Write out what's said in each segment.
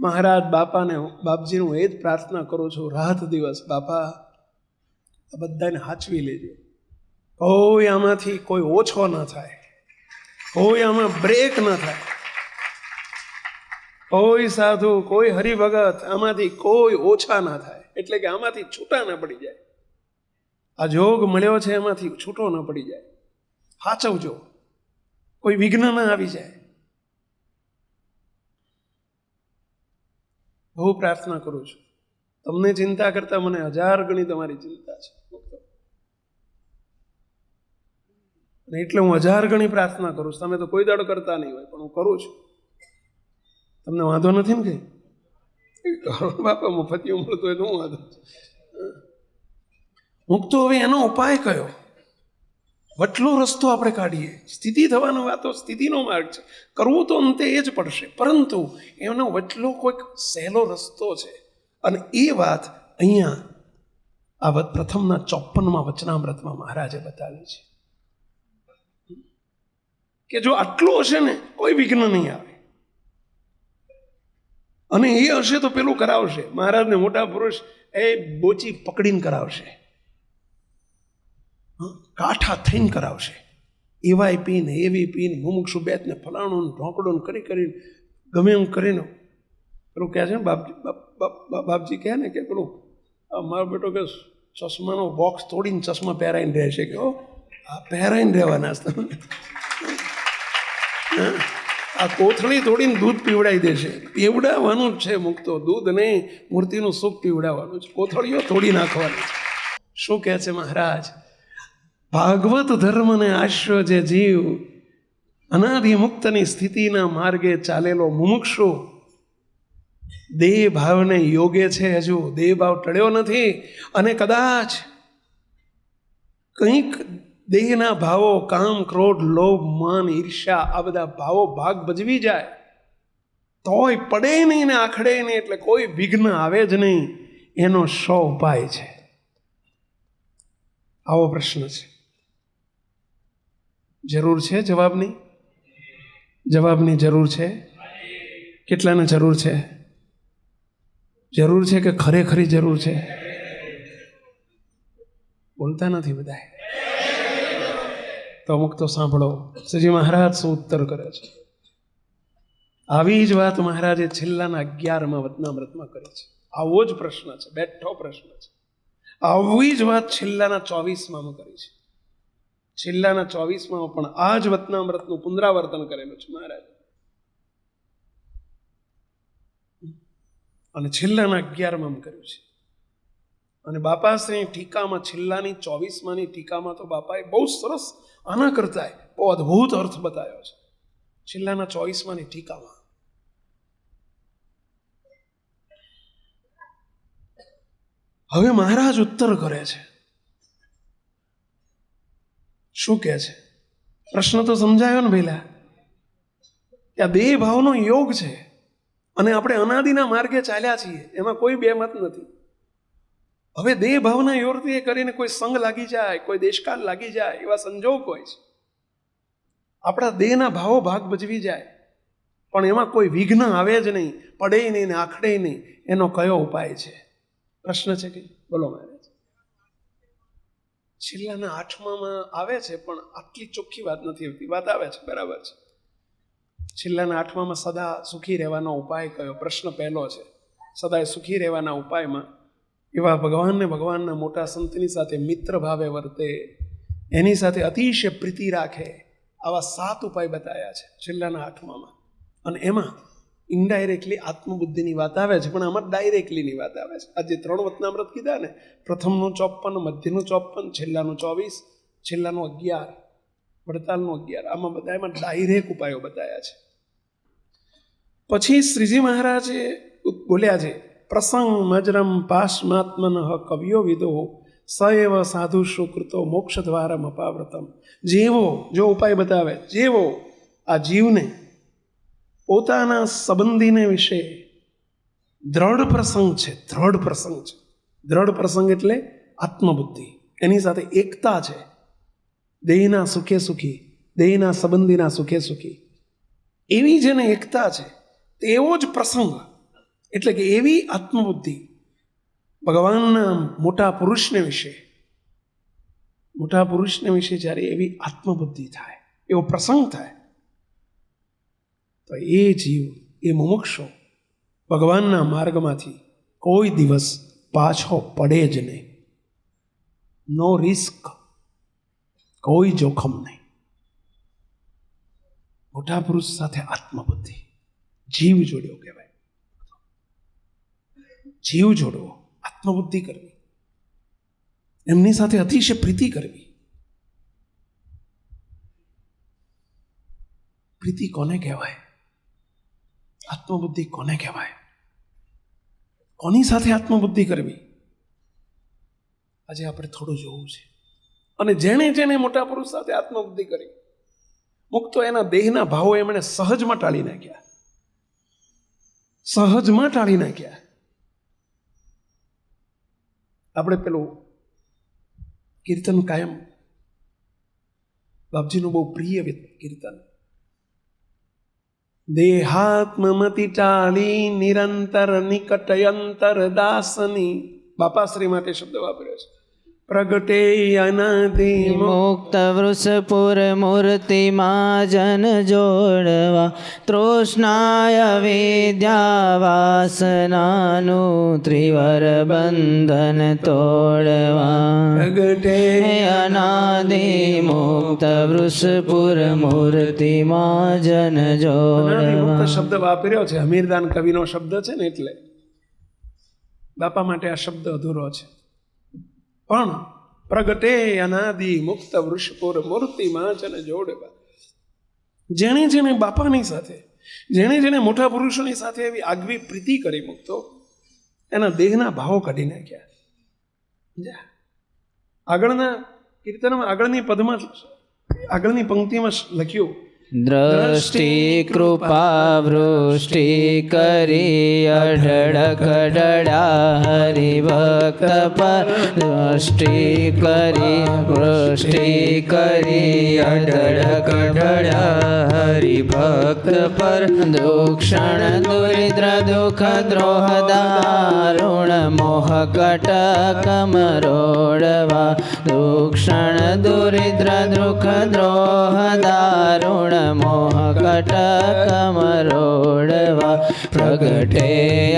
મહારાજ બાપાને બાપજીને હું એ જ પ્રાર્થના કરું છું, રાત દિવસ, બાપા આ બધાને હાચવી લેજો, કોઈ આમાંથી કોઈ ઓછો ન થાય, કોઈ આમાં બ્રેક ન થાય, કોઈ સાધુ કોઈ હરિભગત આમાંથી કોઈ ઓછા ના થાય, એટલે કે આમાંથી છૂટા ના પડી જાય. આ જોગ મળ્યો છે એમાંથી છૂટો ન પડી જાય. હાચવજો, કોઈ વિઘ્ન ના આવી જાય. બહુ પ્રાર્થના કરું છું. તમને ચિંતા કરતા મને 1000 ગણી તમારી ચિંતા છે, એટલે હું 1000 ગણી પ્રાર્થના કરું છું. તમે તો કોઈ દાડો કરતા નહીં હોય, પણ હું કરું છું. તમને વાંધો નથી ને? કઈ બાપા મફતિયું મળતું હોય તો હું વાંધો. મુક્તો હવે એનો ઉપાય કયો? વટલો રસ્તો આપણે કાઢીએ. સ્થિતિ થવાનો વાતો સ્થિતિનો માર્ગ છે, કરવું તો અંતે એ જ પડશે, પરંતુ એનો વટલો કોઈક સહેલો રસ્તો છે. અને એ વાત અહીંયા આ પ્રથમના 54માં વચનામૃતમાં મહારાજે બતાવી છે કે જો આટલું હશે ને કોઈ વિઘ્ન નહીં આવે. અને એ હશે તો પેલું કરાવશે. મહારાજને મોટા પુરુષ એ બોચી પકડીને કરાવશે, કાંઠા થઈને કરાવશે. એવાય પીને એવી પીને મુમુક્ષુ બેતને ફલાણું ઢોકડું કરીને ગમે એમ કરીને પેલું કહે છે ને બાપજી કહે ને કે પેલું મારો બેટો કે ચશ્માનો બોક્સ તોડીને ચશ્મા પહેરાઈને રહેશે, કે આ પહેરાઈને રહેવાના આ કોથળી તોડીને દૂધ પીવડાવી દેશે. પીવડાવવાનું જ છે મુક્તો, દૂધ નહીં મૂર્તિનું સુખ પીવડાવવાનું છે, કોથળીઓ તોડી નાખવાની છે. શું કહે છે મહારાજ? ભાગવત ધર્મને આશ્રય જે જીવ અનાદિ મુક્તની સ્થિતિના માર્ગે ચાલેલો મુમુક્ષુ દેહ ભાવને યોગે છે, હજુ દેહ ભાવ ટળ્યો નથી. અને કદાચ કંઈક દેહના ભાવો કામ, ક્રોધ, લોભ, માન, ઈર્ષ્યા આ બધા ભાવો ભાગ ભજવી જાય તોય પડે નહીં ને આખડે નહીં, એટલે કોઈ વિઘ્ન આવે જ નહીં. એનો શો ઉપાય છે? આવો પ્રશ્ન છે. જરૂર છે જવાબની? જવાબની જરૂર છે. કેટલાને જરૂર છે? જરૂર છે કે ખરેખરી જરૂર છે? બોલતા નથી બધા. તો અમુક તો સાંભળો શ્રીજી મહારાજ શું ઉત્તર કરે છે. આવી જ વાત મહારાજે છેલ્લાના 11માં વચનામૃતમાં કરી છે. આવો જ પ્રશ્ન છે, બેઠો પ્રશ્ન છે. આવી જ વાત છેલ્લાના 24માં કરી છે. છેલ્લાના 24માં પણ આ જ વચનામૃતનું પુનરાવર્તન કરેલું છે મહારાજ. અને છેલ્લાના 11માં કર્યું છે. અને બાપાશ્રી ટીકામાં છેલ્લાની 24માની ટીકામાં તો બાપાએ બહુ સરસ આના કરતા બહુ અદ્ભુત અર્થ બતાવ્યો છે. છેલ્લાના 24માની ટીકામાં હવે મહારાજ ઉત્તર કરે છે. શું કહે છે? પ્રશ્ન તો સમજાયો ને પહેલા કે આ દેહ ભાવનો યોગ છે અને આપણે અનાદિના માર્ગે ચાલ્યા છીએ, એમાં કોઈ બે મત નથી. હવે દેહ ભાવના યોગથી કરીને કોઈ સંગ લાગી જાય, કોઈ દેશકાલ લાગી જાય, એવા સંજોગ હોય છે. આપણા દેહના ભાવો ભાગ ભજવી જાય પણ એમાં કોઈ વિઘ્ન આવે જ નહીં, પડે નહીં ને આખડે નહીં. એનો કયો ઉપાય છે? પ્રશ્ન છે કે બોલો મહારાજ. છેલ્લાના 8માં આવે છે પણ આટલી ચોખ્ખી વાત નથી આવતી. વાત આવે છે, બરાબર છે. છેલ્લાના 8માં સદા સુખી રહેવાનો ઉપાય કયો? પ્રશ્ન પહેલો છે. સદાય સુખી રહેવાના ઉપાયમાં એવા ભગવાનના મોટા સંતની સાથે મિત્ર ભાવે વર્તે, એની સાથે અતિશય પ્રીતિ રાખે, આવા 7 ઉપાય બતાવ્યા છે છેલ્લાના 8માં. અને એમાં ઇનડાયરેક્ટલી આત્મબુદ્ધિની વાત આવે છે, પણ આમાં ડાયરેક્ટલીની વાત આવે છે. આ જે 3 વચનામૃત કીધા ને, પ્રથમનું 54, મધ્યનું 54, છેલ્લાનું 24, છેલ્લાનું 11, વડતાલનું 11, આમાં બધા એમાં ડાયરેક્ટ ઉપાયો બતાવ્યા છે. પછી શ્રીજી મહારાજે બોલ્યા છે, પ્રસંગ મજરમ પાશ્માત્મન કવિયો વિદો સએવ સાધુ સુકૃતો મોક્ષ દ્વારમ અપાવ્રતમ. જેવો જો ઉપાય બતાવે, જેવો આ જીવને પોતાના સંબંધીને વિશે દ્રઢ પ્રસંગ છે, દ્રઢ પ્રસંગ છે. દ્રઢ પ્રસંગ એટલે આત્મબુદ્ધિ, એની સાથે એકતા છે. દેહના સુખે સુખી, દેહના સંબંધીના સુખે સુખી, એવી જેને એકતા છે તેવો જ પ્રસંગ એટલે કે એવી આત્મબુદ્ધિ ભગવાનના મોટા પુરુષને વિશે જ્યારે એવી આત્મબુદ્ધિ થાય, એવો પ્રસંગ થાય, તો એ જીવ, એ મુમુક્ષુ ભગવાનના માર્ગમાંથી કોઈ દિવસ પાછો પડે જ નહીં. નો રિસ્ક, કોઈ જોખમ નહીં. મોટા પુરુષ સાથે આત્મબુદ્ધિ, જીવ જોડ્યો કહેવાય. જીવ જોડવો, આત્મબુદ્ધિ કરવી, એમની સાથે અતિશય પ્રીતિ કરવી. પ્રીતિ કોને કહેવાય? આત્મબુદ્ધિ કોને કહેવાય? કોની સાથે આત્મબુદ્ધિ કરવી? આજે આપણે થોડું જોવું છે. અને જેણે મોટા પુરુષ સાથે આત્મબુદ્ધિ કરી, મુક્તો એના દેહના ભાવો એમણે સહજમાં ટાળી નાખ્યા. આપણે પેલું કીર્તન કાયમ, બાપજીનું બહુ પ્રિય કીર્તન, દેહાત્મમતિ ટાળી નિરંતર નિકટયંતર દાસની. બાપાશ્રી માટે શબ્દ વાપર્યો છે. પ્રગટે અનાદિ મુક્ત વૃષપુર મૂર્તિમાં જન જોડવા, તૃષ્ણાય વિદ્યા વાસનાનું ત્રિવર બંધન તોડવા. પ્રગટે અનાદિ મુક્ત વૃષપુર મૂર્તિમાં જન જોડવા. મુક્ત શબ્દ વાપર્યો છે, હમીરદાન કવિનો શબ્દ છે ને, એટલે બાપા માટે આ શબ્દ અધૂરો છે. પણ પ્રગટે અનાદિ મુક્ત વૃષપુર મૂર્તિમાં જન જોડવા. જેણે બાપાની સાથે, જેણે મોટા પુરુષોની સાથે એવી આગવી પ્રીતિ કરી, મુક્તો એના દેહના ભાવો કાઢી નાખ્યા. આગળના કીર્તનમાં આગળની પંક્તિમાં લખ્યું, દ્રષ્ટિ કૃપા વૃષ્ટિ કરી અઢળક ઢળ્યા હરિભક્ત પર. દ્રષ્ટિ કરી વૃષ્ટિ કરી અઢળક ઢળ્યા હરિભક્ત પર. દુક્ષણ દુરિદ્ર દુઃખ દ્રોહ દારુણ મોહ કટક મરોડવા. દુક્ષણ દુરિદ્ર દુઃખ દ્રોહ દારુણ મોહ કટક મરોડવા. પ્રગટે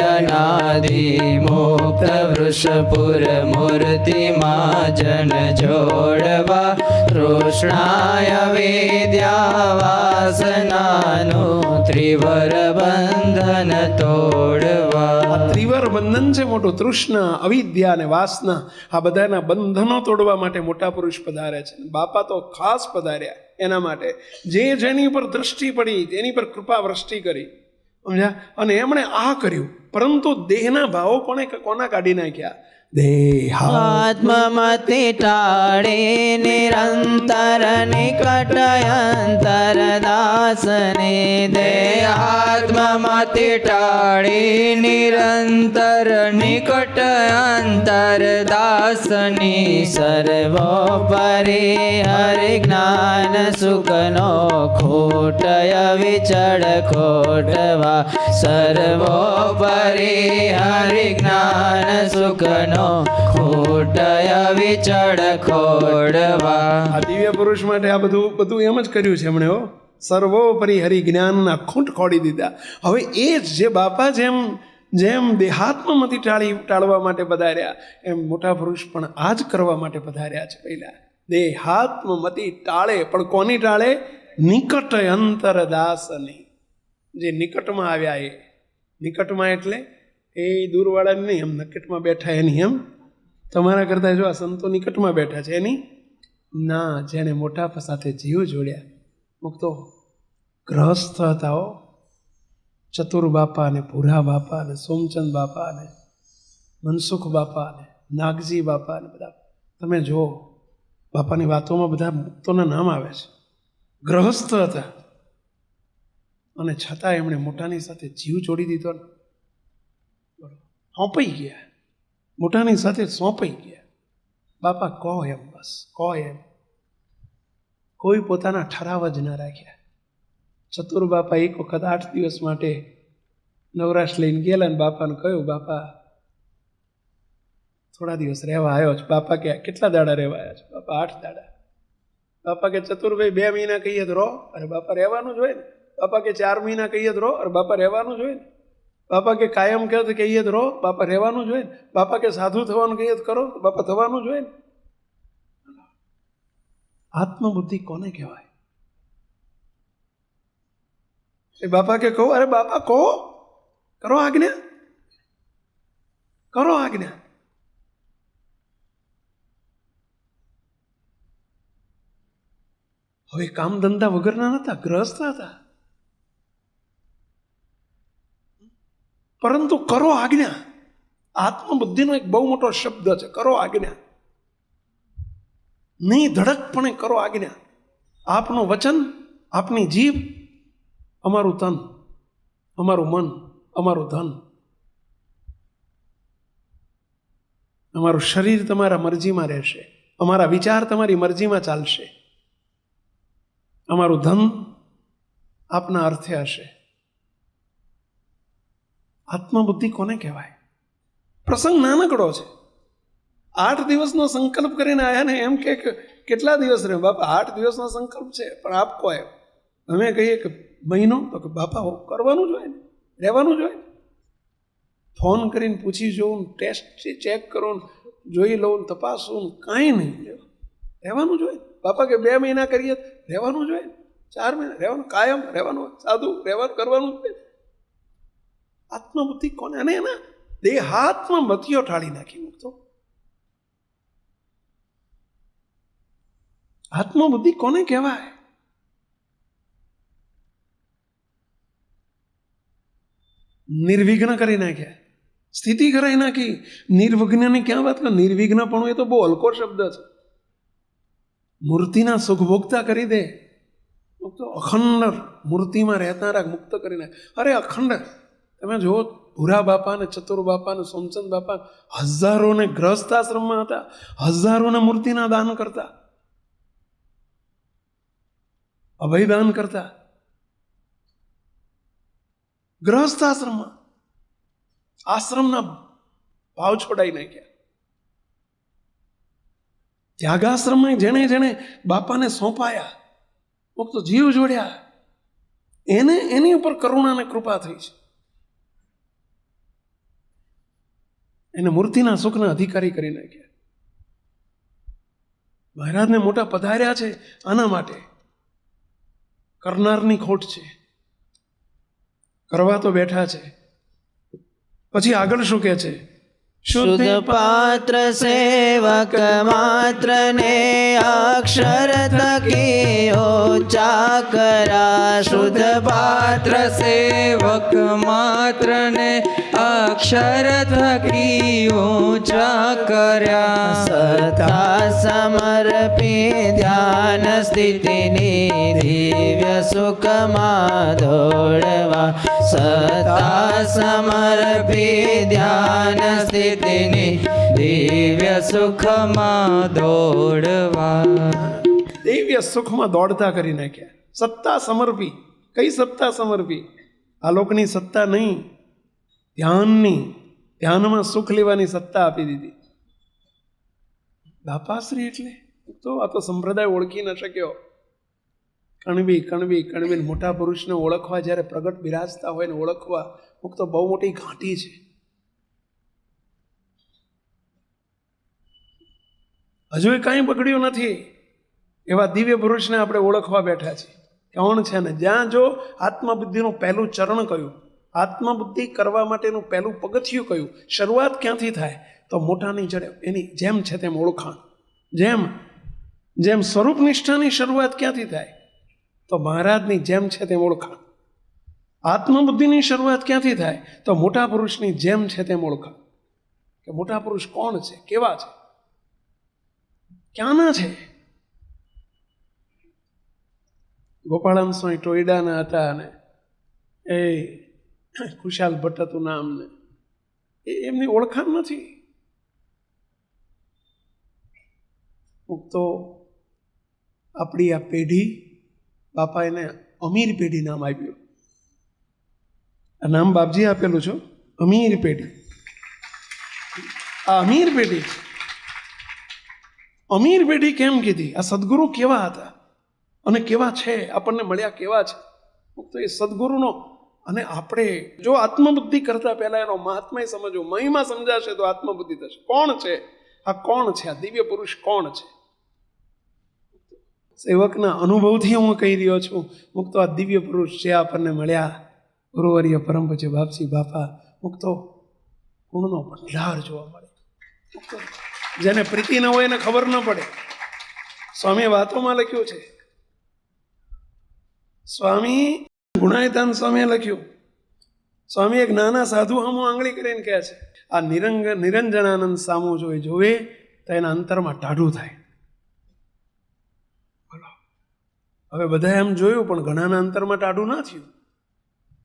અનાદિ મુક્ત વૃષપુર મૂર્તિમાં જન જોડવા. તૃષ્ણાય વિદ્યા વાસનાનું ત્રિવર બંધન તોડવા. ત્રિવર બંધન છે મોટું. તૃષ્ણા, અવિદ્યા અને વાસના, આ બધાના બંધનો તોડવા માટે મોટા પુરુષ પધારે છે. બાપા તો ખાસ પધાર્યા એના માટે, જેની પર દ્રષ્ટિ પડી તેની પર કૃપા વૃષ્ટિ કરી, સમજ્યા? અને એમણે આ કર્યું, પરંતુ દેહના ભાવો કોના કાઢી નાખ્યા? આત્મમતિ ટાળી નિરંતર નિકટયંતર દાસની. દેહાત્મમતિ ટાળી નિરંતર નિકટયંતર દાસની. સર્વોપરી હરિજ્ઞાન સુખનો ખોટય વિચળ ખોટવા. સર્વોપરી હરિજ્ઞાન સુખનો ખોટય વિચળ ખોડવા. આ દિવ્ય પુરુષ માટે આ બધું એમ જ કર્યું છે એમણે. સર્વોપરી હરિ જ્ઞાનના ખૂંટ ખોડી દીધા. હવે એ જ જે બાપા જેમ દેહાત્મમાંથી ટાળવા માટે પધાર્યા, એમ મોટા પુરુષ પણ આ જ કરવા માટે પધાર્યા છે. પહેલા દેહાત્મથી ટાળે, પણ કોની ટાળે? નિકટ અંતર દાસની. જે નિકટમાં આવ્યા, એ નિકટમાં એટલે એ દૂરવાળાની નહીં, એમ નિકટમાં બેઠા એની. એમ તમારા કરતા જો આ સંતો નિકટમાં બેઠા છે એની ના, જેને મોટા સાથે જીવ જોડ્યા. મુક્તો ગ્રહસ્થ હતા, ચતુર બાપા ને ભૂરા બાપા ને સોમચંદ બાપા ને મનસુખ બાપા ને નાગજી બાપા ને બધા તમે જુઓ, બાપાની વાતોમાં બધા મુક્તોના નામ આવે છે. ગ્રહસ્થ હતા અને છતાં એમણે મોટાની સાથે જીવ જોડી દીધો ને, સોંપાઈ ગયા, મોટાની સાથે સોંપાઈ ગયા. બાપા કહો એમ, બસ કહો એમ, કોઈ પોતાના ઠરાવ જ ના રાખ્યા. ચતુર બાપા એક વખત 8 દિવસ માટે નવરાશ લઈને ગયેલા ને બાપાને કહ્યું, બાપા થોડા દિવસ રહેવા આવ્યો છે. બાપા કે કેટલા દાડા રહેવા આવ્યા છે? બાપા 8 દાડા. બાપા કે ચતુરભાઈ 2 મહિના કહીએ તો રહો. અરે બાપા રહેવાનું જ હોય ને. બાપા કે 4 મહિના કહીએ તો રહો. અરે બાપા રહેવાનું જ હોય ને. બાપા કે કાયમ કહે તો કહીએ તો રહો. બાપા રહેવાનું જ હોય ને. બાપા કે સાધુ થવાનું કહીએ તો કરો. બાપા થવાનું જ હોય ને. આત્મબુદ્ધિ કોને કહેવાય? એ બાપા કે કહો. અરે બાપા કહો, કરો આજ્ઞા, કરો આજ્ઞા. હવે કામ ધંધા વગરના નતા, ગ્રહસ્થ હતા, પરંતુ કરો આજ્ઞા. આત્મબુદ્ધિનો એક બહુ મોટો શબ્દ છે, કરો આજ્ઞા. નિધડકપણે કરો આજ્ઞા. આપનું વચન, આપની જીભ, અમારું તન, અમારું મન, અમારું ધન, અમારું શરીર તમારા મરજીમાં રહેશે, અમારા વિચાર તમારી મરજીમાં ચાલશે, અમારું ધન આપના અર્થે હશે. આત્મબુદ્ધિ કોને કહેવાય? પ્રસંગ નાનકડો છે. 8 દિવસનો સંકલ્પ કરીને આવ્યા ને એમ કે કેટલા દિવસ રહે? બાપા 8 દિવસનો સંકલ્પ છે, પણ આપ કહો એમ. અમે કહીએ કે મહિનો, તો કે બાપા કરવાનું જ હોય ને, રહેવાનું જ હોય ને. ફોન કરીને પૂછી જોઉં, ટેસ્ટ ચેક કરું, જોઈ લઉં, તપાસું, કાંઈ નહીં, રહેવાનું જ હોય. બાપા કે 2 મહિના કરીએ, રહેવાનું જ હોય. 4 મહિના રહેવાનું, કાયમ રહેવાનું, સાદું રહેવાનું, કરવાનું જ હોય. આત્મબુદ્ધિ કોને? અને એના દેહાત્મ મતીઓ ટાળી નાખી મૂકતો. આત્મબુદ્ધિ કોને કહેવાય? નિર્વિઘ્ન કરી નાખ્યા, સ્થિતિ કરાવી નાખી. નિર્વિઘ્નની ક્યાં વાત કરે? નિર્વિઘ્નપણું એ તો બહુ હલકો શબ્દ છે. મૂર્તિના સુખભોગતા કરી દે, તો અખંડ મૂર્તિમાં રહેતા મુક્ત કરી નાખે. અરે અખંડ તમે જુઓ, ભૂરા બાપા ને ચતુર બાપા ને સોમચંદ બાપા હજારોને ગ્રસ્ત આશ્રમમાં હતા, હજારોને મૂર્તિના દાન કરતા, અભય દાન કરતા. ગ્રહસ્થ આશ્રમમાં આશ્રમના ભાવ છોડાઈ નાખ્યા. ત્યાગાશ્રમમાં જેણે જેણે બાપાને સોંપાયા, મુક્ત જીવ જોડ્યા, એની ઉપર કરુણા અને કૃપા થઈ છે. એને મૂર્તિના સુખના અધિકારી કરી નાખ્યા. મહારાજને મોટા પધાર્યા છે આના માટે. કરનારની ખોટ છે, કરવા તો બેઠા છે. પછી આગળ શું કહે છે? શુદ્ધ પાત્ર સેવક માત્ર ને અક્ષર થકી ઓચા કરા. શુદ્ધ પાત્ર સેવક માત્ર ને અક્ષર થકી ઊંચા કર્યા. સતા સમર્પી ધ્યાન સ્થિતિની દિવ્ય સુખમાં દોડવા. સતા સમર્પી ધ્યાન સ્થિતિની દિવ્ય સુખમાં દોડવા. દિવ્ય સુખમાં દોડતા કરી નાખ્યા. સત્તા સમર્પી. કઈ સત્તા સમર્પી? આ લોકની સત્તા નહીં, ધ્યાનની, ધ્યાનમાં સુખ લેવાની સત્તા આપી દીધી. બાપાશ્રી એટલે તો આ તો સંપ્રદાય ઓળખી ન શક્યો. કણબી મોટા પુરુષને ઓળખવા, જ્યારે પ્રગટ બિરાજતા હોય ને ઓળખવા, તો બહુ મોટી ઘાટી છે. હજુ કાંઈ બગડ્યું નથી. એવા દિવ્ય પુરુષને આપણે ઓળખવા બેઠા છીએ. કોણ છે ને? જ્યાં જો આત્મબુદ્ધિનું પહેલું ચરણ કયું, આત્મબુદ્ધિ કરવા માટેનું પહેલું પગથિયું કયું, શરૂઆત ક્યાંથી થાય? તો મોટાની જડે એની જેમ છે તેમ ઓળખાણ. જેમ સ્વરૂપ નિષ્ઠાની શરૂઆત ક્યાંથી થાય? તો મહારાજની જેમ છે તેમ ઓળખાણ. આત્મબુદ્ધિની શરૂઆત ક્યાંથી થાય? તો મોટા પુરુષની જેમ છે તેમ ઓળખાણ. કે મોટા પુરુષ કોણ છે, કેવા છે, ક્યાંના છે? ગોપાળાન સ્વામી ટોયડાના હતા અને એ ખુશાલ ભટ્ટ હતું નામ, ને એમની ઓળખાણ નથી. તો આપણી આ પેઢી, બાપા એને અમીર પેઢી નામ આપ્યું. આ નામ બાપજી આપેલું છે, અમીર પેઢી. આ અમીર પેઢી છે. અમીર પેઢી કેમ કીધી? આ સદગુરુ કેવા હતા અને કેવા છે, આપણને મળ્યા કેવા છે, તો એ સદગુરુનો. અને આપણે જો આત્મબુદ્ધિ કરતા પહેલા એનો મહાત્મય સમજવો, મહિમા સમજાશે તો આત્મબુદ્ધિ થશે. કોણ છે આ? કોણ છે આ દિવ્ય પુરુષ? કોણ છે? સેવકના અનુભવથી હું કહી રહ્યો છું. મુક્તો આ દિવ્ય પુરુષ છે, આપણને મળ્યા ગુરુવર્ય પરમ પૂજ્ય બાપજી બાપા. મુક્તો ગુણનો ભંડાર જોવા મળે. જેને પ્રીતિ ન હોય એને ખબર ન પડે. સ્વામીએ વાતોમાં લખ્યું છે, સ્વામી ગુણાયતાન સ્વામીએ લખ્યું, સ્વામી એક નાના સાધુ સામું આંગળી કરીને કહે છે, આ નિરંજનાનંદ સામું જોવે તો એના અંતરમાં ટાઢું થાય. બોલો, હવે બધા એમ જોયું પણ ઘણાના અંતરમાં ટાઢું ના થયું.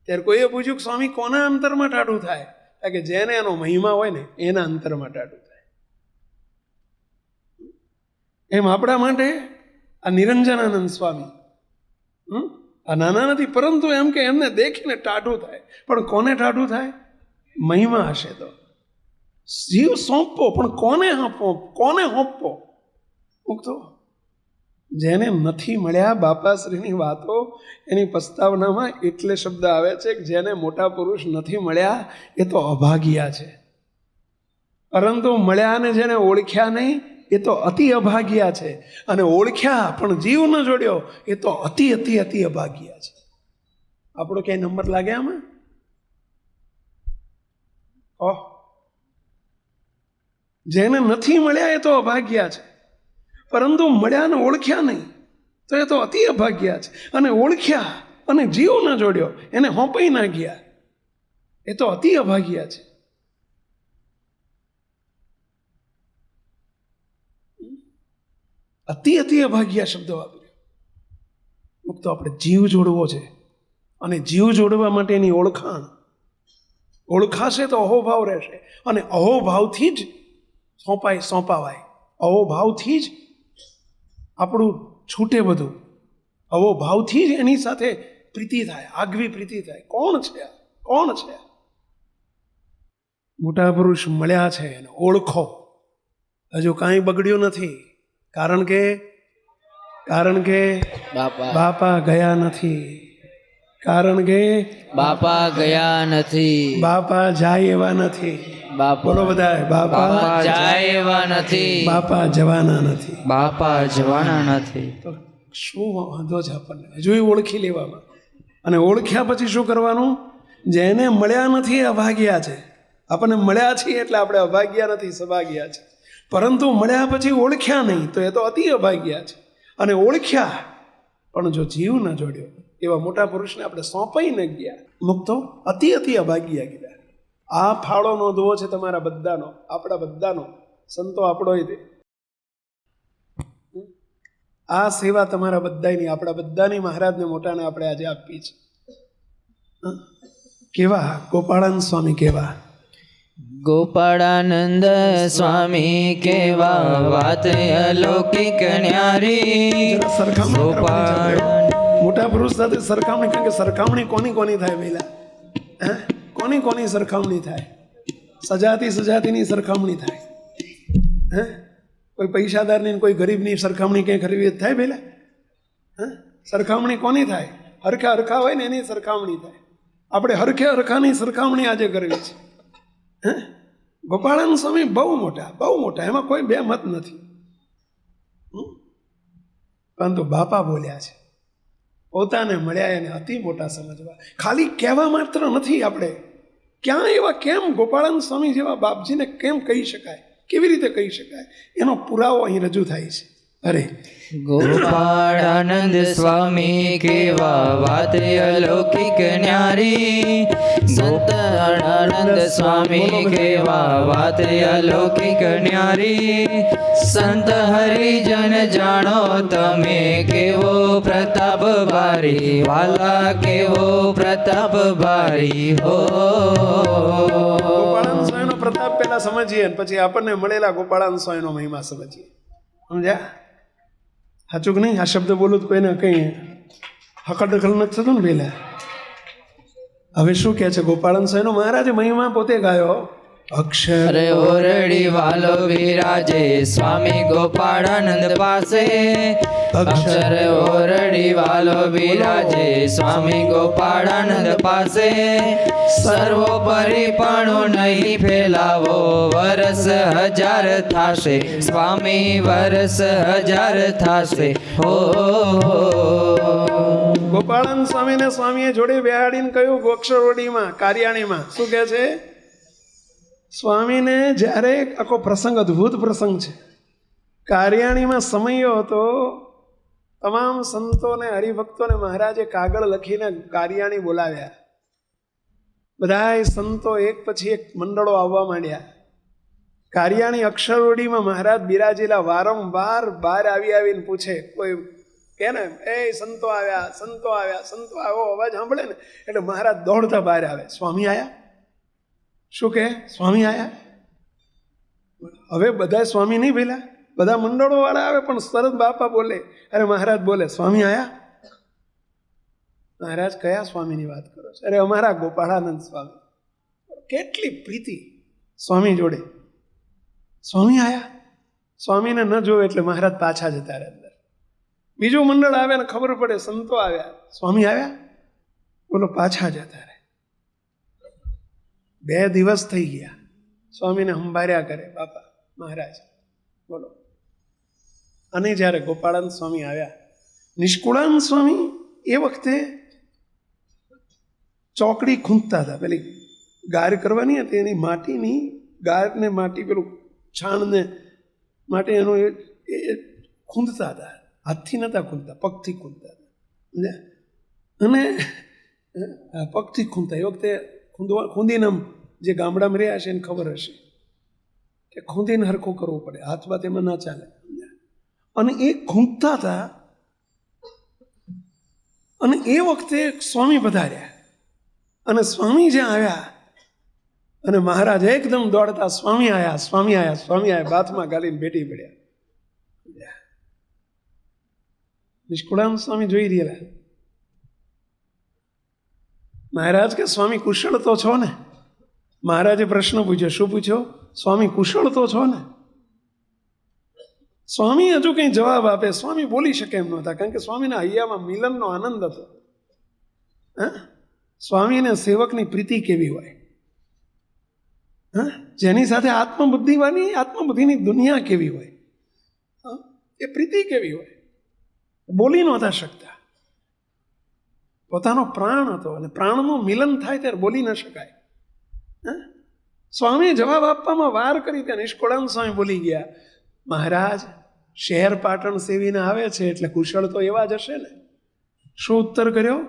ત્યારે કોઈએ પૂછ્યું કે સ્વામી કોના અંતરમાં ટાઢું થાય? કે જેને એનો મહિમા હોય ને એના અંતરમાં ટાઢું થાય. એમ આપણા માટે આ નિરંજનાનંદ સ્વામી આ નાના નથી, પરંતુ એમ કે એમને દેખીને ટાઢું થાય. પણ કોને ટાઢું થાય? મહિમા હશે તો. જીવ સોંપવો, પણ કોને આપવો? કોને સોંપવો? મુક્તો જેને નથી મળ્યા. બાપાશ્રીની વાતો એની પ્રસ્તાવનામાં એટલે શબ્દ આવે છે કે જેને મોટા પુરુષ નથી મળ્યા એ તો અભાગ્યા છે, પરંતુ મળ્યા ને જેને ઓળખ્યા નહીં એ તો અતિ અભાગ્યા છે. અને ઓળખ્યા પણ જીવ ન જોડ્યો એ તો અતિ અતિ અતિ અભાગ્યા છે. આપણો ક્યાંય નંબર લાગે આમાં? જેને નથી મળ્યા એ તો અભાગ્યા છે, પરંતુ મળ્યા ને ઓળખ્યા નહીં તો એ તો અતિ અભાગ્યા છે. અને ઓળખ્યા અને જીવ ન જોડ્યો, એને હોંપાઈ ના ગયા, એ તો અતિ અભાગ્યા છે. અતિ અતિ અભાગ્યા શબ્દ વાપર્યો. મુક્તો આપણે જીવ જોડવો છે, અને જીવ જોડવા માટેની ઓળખાણ. ઓળખાશે તો અહોભાવ રહેશે, અને અહોભાવથી જ સોંપાવાય. અહોભાવથી જ આપણું છૂટે બધું. અહોભાવથી જ એની સાથે પ્રીતિ થાય, આગવી પ્રીતિ થાય. કોણ છે? કોણ છે? મોટા પુરુષ મળ્યા છે એને ઓળખો. હજુ કાંઈ બગડ્યું નથી. કારણ કે બાપા ગયા નથી. કારણ કે બાપા ગયા નથી. બાપા જાય એવા નથી. બોલો બધા, બાપા જાય એવા નથી. બાપા જવાના નથી. બાપા જવાના નથી. તો શું વાંધો છે આપણને? હજુ ઓળખી લેવામાં. અને ઓળખ્યા પછી શું કરવાનું? જેને મળ્યા નથી એ અભાગ્યા છે. આપણને મળ્યા છીએ એટલે આપણે અભાગ્યા નથી, સભાગ્યા છે. પરંતુ મળ્યા પછી ઓળખ્યા નહીં તો એ તો અતિ અભાગ્યા છે. અને ઓળખ્યા પણ જો જીવ ન જોડ્યો એવા મોટા પુરુષને આપણે સોંપાઈ ન ગયા, મુક્તો અતિ અતિ અભાગ્યા ગયા. આ ફાળો નોંધવો છે તમારા બધાનો, આપણા બધાનો. સંતો આપણો તે આ સેવા તમારા બધાની, આપણા બધાની મહારાજને મોટાને આપણે આજે આપી છે. કેવા ગોપાળાનંદ સ્વામી કેવા? ગોપાળાનંદ સ્વામી કેવા, વાત અલૌકિક ન્યારી. ગોપાળ મોટા પુરુષ સાથે સરખામણી, કારણ કે સરખામણી કોની થાય પહેલા? કોની સરખામણી થાય? સજાતીની સરખામણી થાય. કોઈ પૈસાદારની કોઈ ગરીબની સરખામણી ક્યાંય કરવી થાય પહેલા? સરખામણી કોની થાય? હરખા હોય ને એની સરખામણી થાય. આપણે હરખાની સરખામણી આજે કરવી છે. ગોપાળાનંદ સ્વામી બહુ મોટા, એમાં કોઈ બે મત નથી. પરંતુ બાપા બોલ્યા છે, પોતાને મળ્યા એને અતિ મોટા સમજવા. ખાલી કહેવા માત્ર નથી. આપણે ક્યાં એવા, કેમ ગોપાળાનંદ સ્વામી જેવા બાપજીને કેમ કહી શકાય, કેવી રીતે કહી શકાય, એનો પુરાવો અહીં રજૂ થાય છે. અરે ગોપાળાનંદ સ્વામી કેવા, વાત અલૌકિક ન્યારી. સંત આનંદ સ્વામી કેવા, વાત અલૌકિક ન્યારી. સંત હરિજન જાણો તમે, કેવો પ્રતાપ ભારી. વાલા કેવો પ્રતાપ ભારી હો. ગોપાળાનંદ સ્વામીનો પ્રતાપ પહેલા સમજીએ, પછી આપણને મળેલા ગોપાળાનંદ સ્વામીનો મહિમા સમજીએ. સમજ્યા? સાચું કે નહીં? આ શબ્દ બોલું તો કોઈને કંઈ હકડખલ નથી થતું ને પહેલા? હવે શું કહે છે ગોપાળન સ્વામીનો? મહારાજે મહિમા પોતે ગાયો. અક્ષર અરે ઓરડી વાલો બિરાજે સ્વામી ગોપાળાનંદ પાસે. અક્ષર ઓરડી વાલો બિરાજે સ્વામી ગોપાળાનંદ પાસે. સર્વોપરી પણ નહીં ફેલાવો, વરસ હજાર થાશે સ્વામી, વરસ હજાર થાશે. હો ગોપાળન સ્વામીને સ્વામીએ જોડે બેહાડીને કહ્યું અક્ષરવડીમાં કાર્યાણીમાં શું કહે છે? સ્વામીને જ્યારે આખો પ્રસંગ અદ્ભુત પ્રસંગ છે. કાર્યાણીમાં સમયો હતો, તમામ સંતોને હરિભક્તોને મહારાજે કાગળ લખીને કાર્યાણી બોલાવ્યા. બધાય સંતો એક પછી એક મંડળો આવવા માંડ્યા. કાર્યાણી અક્ષરવડીમાં મહારાજ બિરાજેલા વારંવાર બહાર આવીને પૂછે, કોઈ કે ને એ સંતો આવ્યા, સંતો આવ્યા, સંતો આવ્યો અવાજ સાંભળે ને એટલે મહારાજ દોડતા બહાર આવે. સ્વામી આવ્યા? શું કે સ્વામી આવ્યા? હવે બધા સ્વામી નહીં પેલા બધા મંડળો વાળા આવે પણ સરસ બાપા બોલે. અરે મહારાજ બોલે સ્વામી આવ્યા? મહારાજ કયા સ્વામીની વાત કરો છો? અરે અમારા ગોપાળાનંદ સ્વામી. કેટલી પ્રીતિ સ્વામી જોડે. સ્વામી આવ્યા? સ્વામીને ન જોવે એટલે મહારાજ પાછા જતા રહે અંદર. બીજું મંડળ આવે ને ખબર પડે સંતો આવ્યા, સ્વામી આવ્યા, બોલો પાછા જતા રહે. 2 દિવસ થઈ ગયા, સ્વામીને સંભાળ્યા કરે બાપા મહારાજ, બોલો. અને જ્યારે ગોપાળાનંદ સ્વામી આવ્યા, નિષ્કુળાનંદ સ્વામી એ વખતે ચોકડી ખૂંદતા હતા. પેલી ગાર કરવાની હતી એની માટીની ગારને માટી પેલું છાણને માટે એનું એ ખૂંદતા હતા. હાથથી નહોતા ખૂંદતા, પગથી ખૂંદતા હતા. અને પગથી ખૂંદતા. એ વખતે ખૂંદીને જે ગામડામાં રહ્યા છે એને ખબર હશે કે ખૂંદીને હરખું કરવું પડે, હાથ બાત એમાં ના ચાલે. અને એ ખૂંદતા હતા. અને એ વખતે સ્વામી પધાર્યા. અને સ્વામી જ્યાં આવ્યા અને મહારાજ એકદમ દોડતા સ્વામી આવ્યા, સ્વામી આવ્યા, સ્વામી આવ્યા, બાથમાં ગાલીને ભેટી પડ્યા. નિષ્કુળાનંદ સ્વામી જોઈ રહેલા. મહારાજ કે સ્વામી કુશળ તો છો ને? મહારાજે પ્રશ્ન પૂછ્યો. શું પૂછ્યો? સ્વામી કુશળ તો છો ને? સ્વામી હજુ કંઈ જવાબ આપે સ્વામી બોલી શકે એમ નહોતા, કારણ કે સ્વામીના હૈયામાં મિલનનો આનંદ હતો. સ્વામીને સેવકની પ્રીતિ કેવી હોય, જેની સાથે આત્મબુદ્ધિની દુનિયા કેવી હોય, એ પ્રીતિ કેવી હોય. બોલી નહોતા શકતા. પોતાનો પ્રાણ હતો અને પ્રાણનું મિલન થાય ત્યારે બોલી ન શકાય. સ્વામીએ જવાબ આપવામાં વાર કરી ત્યાં નિષ્કુળાનંદ સ્વામી બોલી ગયા, મહારાજ શહેર પાટણ સેવીને આવે છે એટલે કુશળ તો એવા જ હશે ને. શું ઉત્તર કર્યો?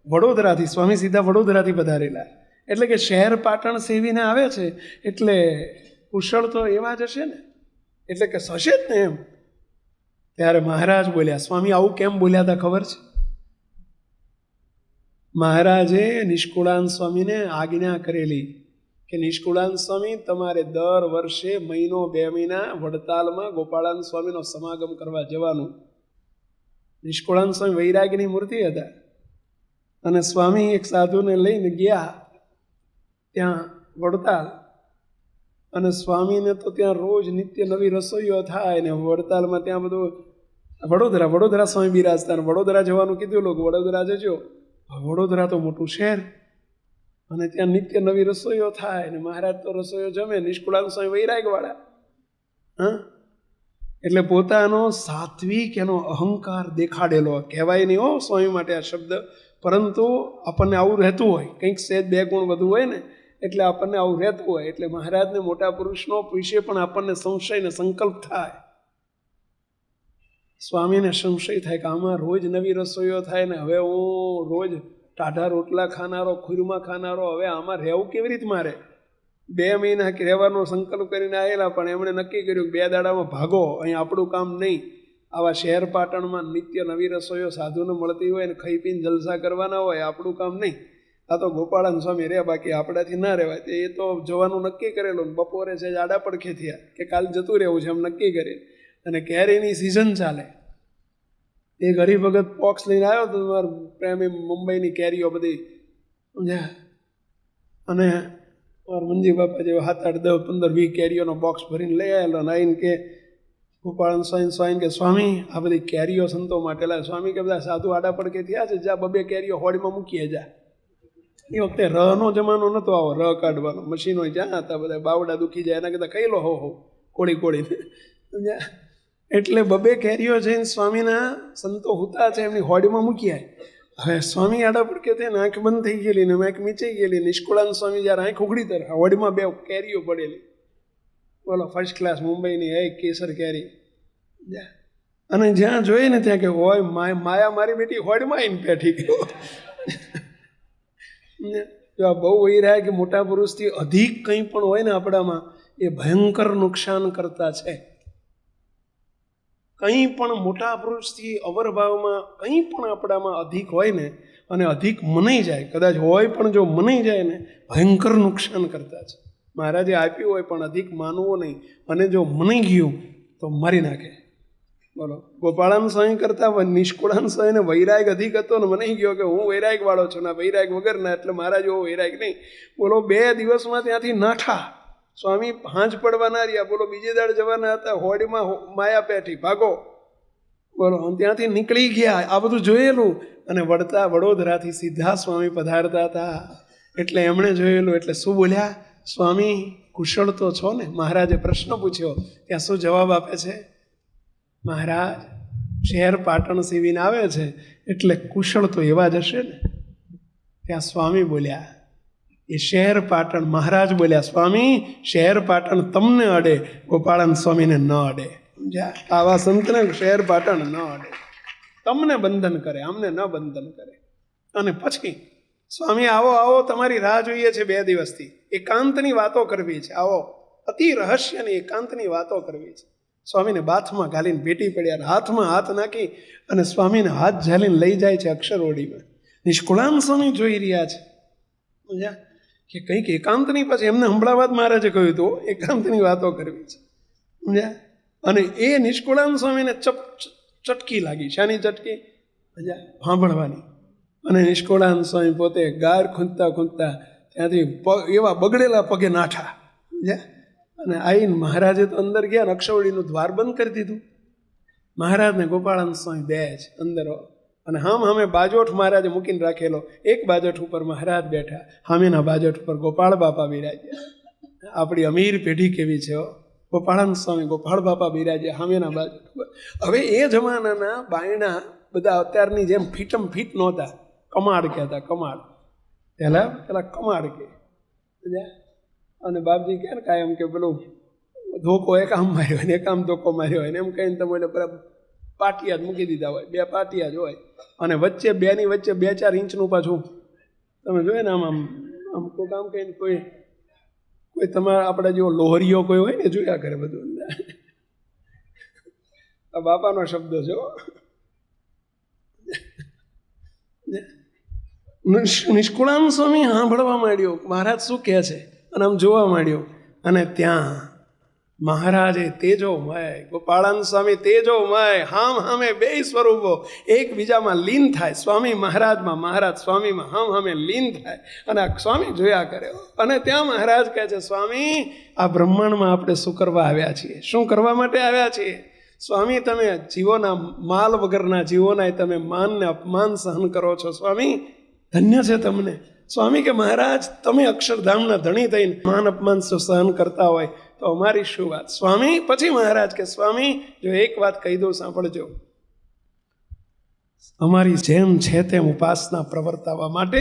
વડોદરાથી. સ્વામી સીધા વડોદરાથી પધારેલા, એટલે કે શહેર પાટણ સેવીને આવે છે એટલે કુશળ તો એવા જ હશે ને, એટલે કે હશે જ ને એમ. ત્યારે મહારાજ બોલ્યા. સ્વામી આવું કેમ બોલ્યા હતા ખબર છે? મહારાજે નિષ્કુળાનંદ સ્વામીને આજ્ઞા કરેલી કે નિષ્કુળાનંદ સ્વામી તમારે દર વર્ષે મહિનો 2 મહિના વડતાલમાં ગોપાળાનંદ સ્વામીનો સમાગમ કરવા જવાનું. નિષ્કુળાનંદ સ્વામી વૈરાગ્યની મૂર્તિ હતા અને સ્વામી એક સાધુને લઈને ગયા ત્યાં વડતાલ. અને સ્વામીને તો ત્યાં રોજ નિત્ય નવી રસોઈઓ થાય ને વડતાલમાં ત્યાં બધું વડોદરા સ્વામી બિરાજતા. વડોદરા જવાનું કીધું લોકો, વડોદરા જજો. વડોદરા તો મોટું શહેર અને ત્યાં નિત્ય નવી રસોઈઓ થાય ને મહારાજ તો રસોઈઓ જમે. નિષ્કુળાનંદ સ્વામી વૈરાગવાળા. એટલે પોતાનો સાત્વિક એનો અહંકાર દેખાડેલો. કહેવાય નહીં હો સ્વામી માટે આ શબ્દ, પરંતુ આપણને આવું રહેતું હોય, કંઈક સહેજ 2 ગુણ વધુ હોય ને એટલે આપણને આવું રહેતું હોય. એટલે મહારાજને મોટા પુરુષનો વિશે પણ આપણને સંશય ને સંકલ્પ થાય. સ્વામીને સંશય થાય કે આમાં રોજ નવી રસોઈઓ થાય ને હવે હું રોજ ટાઢા રોટલા ખાનારો, ખુરમા ખાનારો, હવે આમાં રહેવું કેવી રીતે મારે? 2 મહિના રહેવાનો સંકલ્પ કરીને આવેલા, પણ એમણે નક્કી કર્યું 2 દાડામાં ભાગો, અહીં આપણું કામ નહીં. આવા શહેર પાટણમાં નિત્ય નવી રસોઈઓ સાધુને મળતી હોય ને ખાઈ પીને જલસા કરવાના હોય, આપણું કામ નહીં. આ તો ગોપાળાનંદ સ્વામી રહ્યા, બાકી આપણાથી ના રહેવાય. એ તો જવાનું નક્કી કરેલું. બપોરે છે આડા પડખે થયા કે કાલ જતું રહેવું છે એમ નક્કી કરી. અને કેરીની સિઝન ચાલે. એક હરિભગત બોક્સ લઈને આવ્યો તો પ્રેમી મુંબઈની કેરીઓ બધી સમજ્યા અને મંજી બાપા જેવા 7, 8, 10, 15, 20 કેરીઓનો બોક્સ ભરીને લઈ આવેલો અને આવીને કે ગોપાળાનંદ સ્વામી કે સ્વામી આ બધી કેરીઓ સંતો માટે લાવે. સ્વામી કે બધા સાધુ આડા પડકે થયા છે, જા 2 કેરીઓ હોડીમાં મૂકીએ જા. એ વખતે રનો જમાનો નહોતો, આવો ર કાઢવાનો, મશીનો જ્યાં હતા બધા, બાવડા દુખી જાય એના કરતાં ખાઈ લો હો કોળી કોળીને. એટલે 2 કેરીઓ જઈને સ્વામીના સંતો હુતા છે એમની હોડીમાં મૂકી આવે. હવે સ્વામી આડા પડકે થઈને આંખ બંધ થઈ ગયેલી ને આંખ મીચાઈ ગયેલી. નિષ્કુળાનંદ સ્વામી જ્યારે આંખ ઉઘડી તર હોડીમાં 2 કેરીઓ પડેલી, બોલો ફર્સ્ટ ક્લાસ મુંબઈની કેસર કેરી. અને જ્યાં જોઈએ ને ત્યાં કે હોય માયા મારી બેટી હોડીમાં આવીને બેઠી ગયો. જો આ બહુ વૈરાગ કે મોટા પુરુષથી અધિક કંઈ પણ હોય ને આપણામાં એ ભયંકર નુકસાન કરતા છે. કંઈ પણ મોટા પુરુષથી અવરભાવમાં કંઈ પણ આપણામાં અધિક હોય ને અને અધિક મનાઈ જાય, કદાચ હોય પણ જો મનાઈ જાય ને ભયંકર નુકસાન કરતા છે. મહારાજે આપ્યું હોય પણ અધિક માનવો નહીં, અને જો મનાઈ ગયું તો મારી નાખે. બોલો ગોપાળાનંદ સ્વામી કરતાં નિષ્કુળાનંદ સ્વામીને વૈરાગ અધિક હતો ને મનાઈ ગયો કે હું વૈરાગ વાળો છું ના વૈરાગ વગરના, એટલે મારા જેવો વૈરાગ નહીં. બોલો 2 દિવસમાં ત્યાંથી નાઠા. સ્વામી હાંજ પડવાના રહ્યા, બોલો બીજે દાડ જવાના હતા, હોડીમાં માયા પેઠી ભાગો. બોલો ત્યાંથી નીકળી ગયા. આ બધું જોયેલું. અને વડોદરાથી સીધા સ્વામી પધારતા હતા. એટલે એમણે જોયેલું. એટલે શું બોલ્યા? સ્વામી કુશળ તો છો ને? મહારાજે પ્રશ્ન પૂછ્યો. ત્યાં શું જવાબ આપે છે? મહારાજ શહેર પાટણ સીવીને આવે છે એટલે કુશળ તો એવા જ હશે ને. ત્યાં સ્વામી બોલ્યા એ શહેર પાટણ, મહારાજ બોલ્યા સ્વામી શહેર પાટણ તમને અડે, ગોપાળાનંદ સ્વામીને ન અડે. સમજ્યા? આવા સંતને શહેર પાટણ ન અડે, તમને બંધન કરે, અમને ન બંધન કરે. અને પછી સ્વામી આવો આવો, તમારી રાહ જોઈએ છે 2 દિવસથી, એકાંતની વાતો કરવી છે, આવો અતિ રહસ્યની એકાંતની વાતો કરવી છે. સ્વામીને બાથમાં ઘાલીને ભેટી પડ્યા, હાથમાં હાથ નાખી અને સ્વામીને હાથ ઝાલીને લઈ જાય છે અક્ષરઓડીમાં. નિષ્કુળાનંદ સ્વામી જોઈ રહ્યા છે. સમજ્યા? કે કંઈક એકાંતની, પછી એમને હંભળાવાદ મહારાજે કહ્યું હતું એકાંતની વાતો કરવી છે. સમજ્યા? અને એ નિષ્કુળાનંદ સ્વામીને ચટકી લાગી. શાની ચટકી? સાંભળવાની. અને નિષ્કુળાનંદ સ્વામી પોતે ગાર ખૂંદતા ખૂંદતા ત્યાંથી એવા બગડેલા પગે નાઠા. સમજ્યા? અને આવીને મહારાજે તો અંદર ગયા, અક્ષરવડીનું દ્વાર બંધ કરી દીધું. મહારાજને ગોપાળાનંદ સ્વામી 2 જ અંદર. અને હામે બાજોઠ મહારાજે મૂકીને રાખેલો. એક બાજોઠ ઉપર મહારાજ બેઠા, સામેના બાજોઠ ઉપર ગોપાળ બાપા બિરાજ્યા. આપણી અમીર પેઢી કેવી છે! ગોપાળાનંદ સ્વામી ગોપાળ બાપા બિરાજ્યા સામેના બાજોઠ ઉપર. હવે એ જમાનાના બાયણા બધા અત્યારની જેમ ફીટમ ફીટ નહોતા, કમાડ કહેતા, કમાડ. પેલા કમાડ કે. અને બાપજી કહે ને કાયમ કે પેલું ધોકો એક આમ માર્યો હોય ને એક આમ ધોકો માર્યો હોય ને એમ કહીને તમે બરાબર પાટિયા જ મૂકી દીધા હોય, 2 પાટિયા જ હોય. અને વચ્ચે 2ની વચ્ચે 2-4 ઇંચનું પાછું તમે જોઈએ ને આમ કોઈ કામ કહીને કોઈ તમારા આપણે જેવો લોહરીઓ કોઈ હોય ને જોયા કરે બધું. આ બાપાનો શબ્દ છે. નિષ્કુળાનંદ સ્વામી સાંભળવા માંડ્યો મહારાજ શું કહે છે, અને આમ જોવા માંડ્યો. અને ત્યાં મહારાજે તેજોમય, ગોપાળાનંદ સ્વામી તેજોમય, હામે 2 સ્વરૂપો એકબીજામાં લીન થાય. સ્વામી મહારાજમાં, મહારાજ સ્વામીમાં હામે લીન થાય. અને આ સ્વામી જોયા કરે. અને ત્યાં મહારાજ કહે છે સ્વામી આ બ્રહ્માંડમાં આપણે શું કરવા આવ્યા છીએ? શું કરવા માટે આવ્યા છીએ? સ્વામી તમે જીવોના, માલ વગરના જીવોના તમે માન ને અપમાન સહન કરો છો. સ્વામી ધન્ય છે તમને. સ્વામી કે મહારાજ તમે અક્ષરધામના ધણી થઈને માન અપમાન સહન કરતા હોય તો અમારી શું વાત? સ્વામી પછી મહારાજ કે સ્વામી જો એક વાત કહી દઉં સાંભળજો. અમારી જેમ છે તેમ ઉપાસના પ્રવર્તાવવા માટે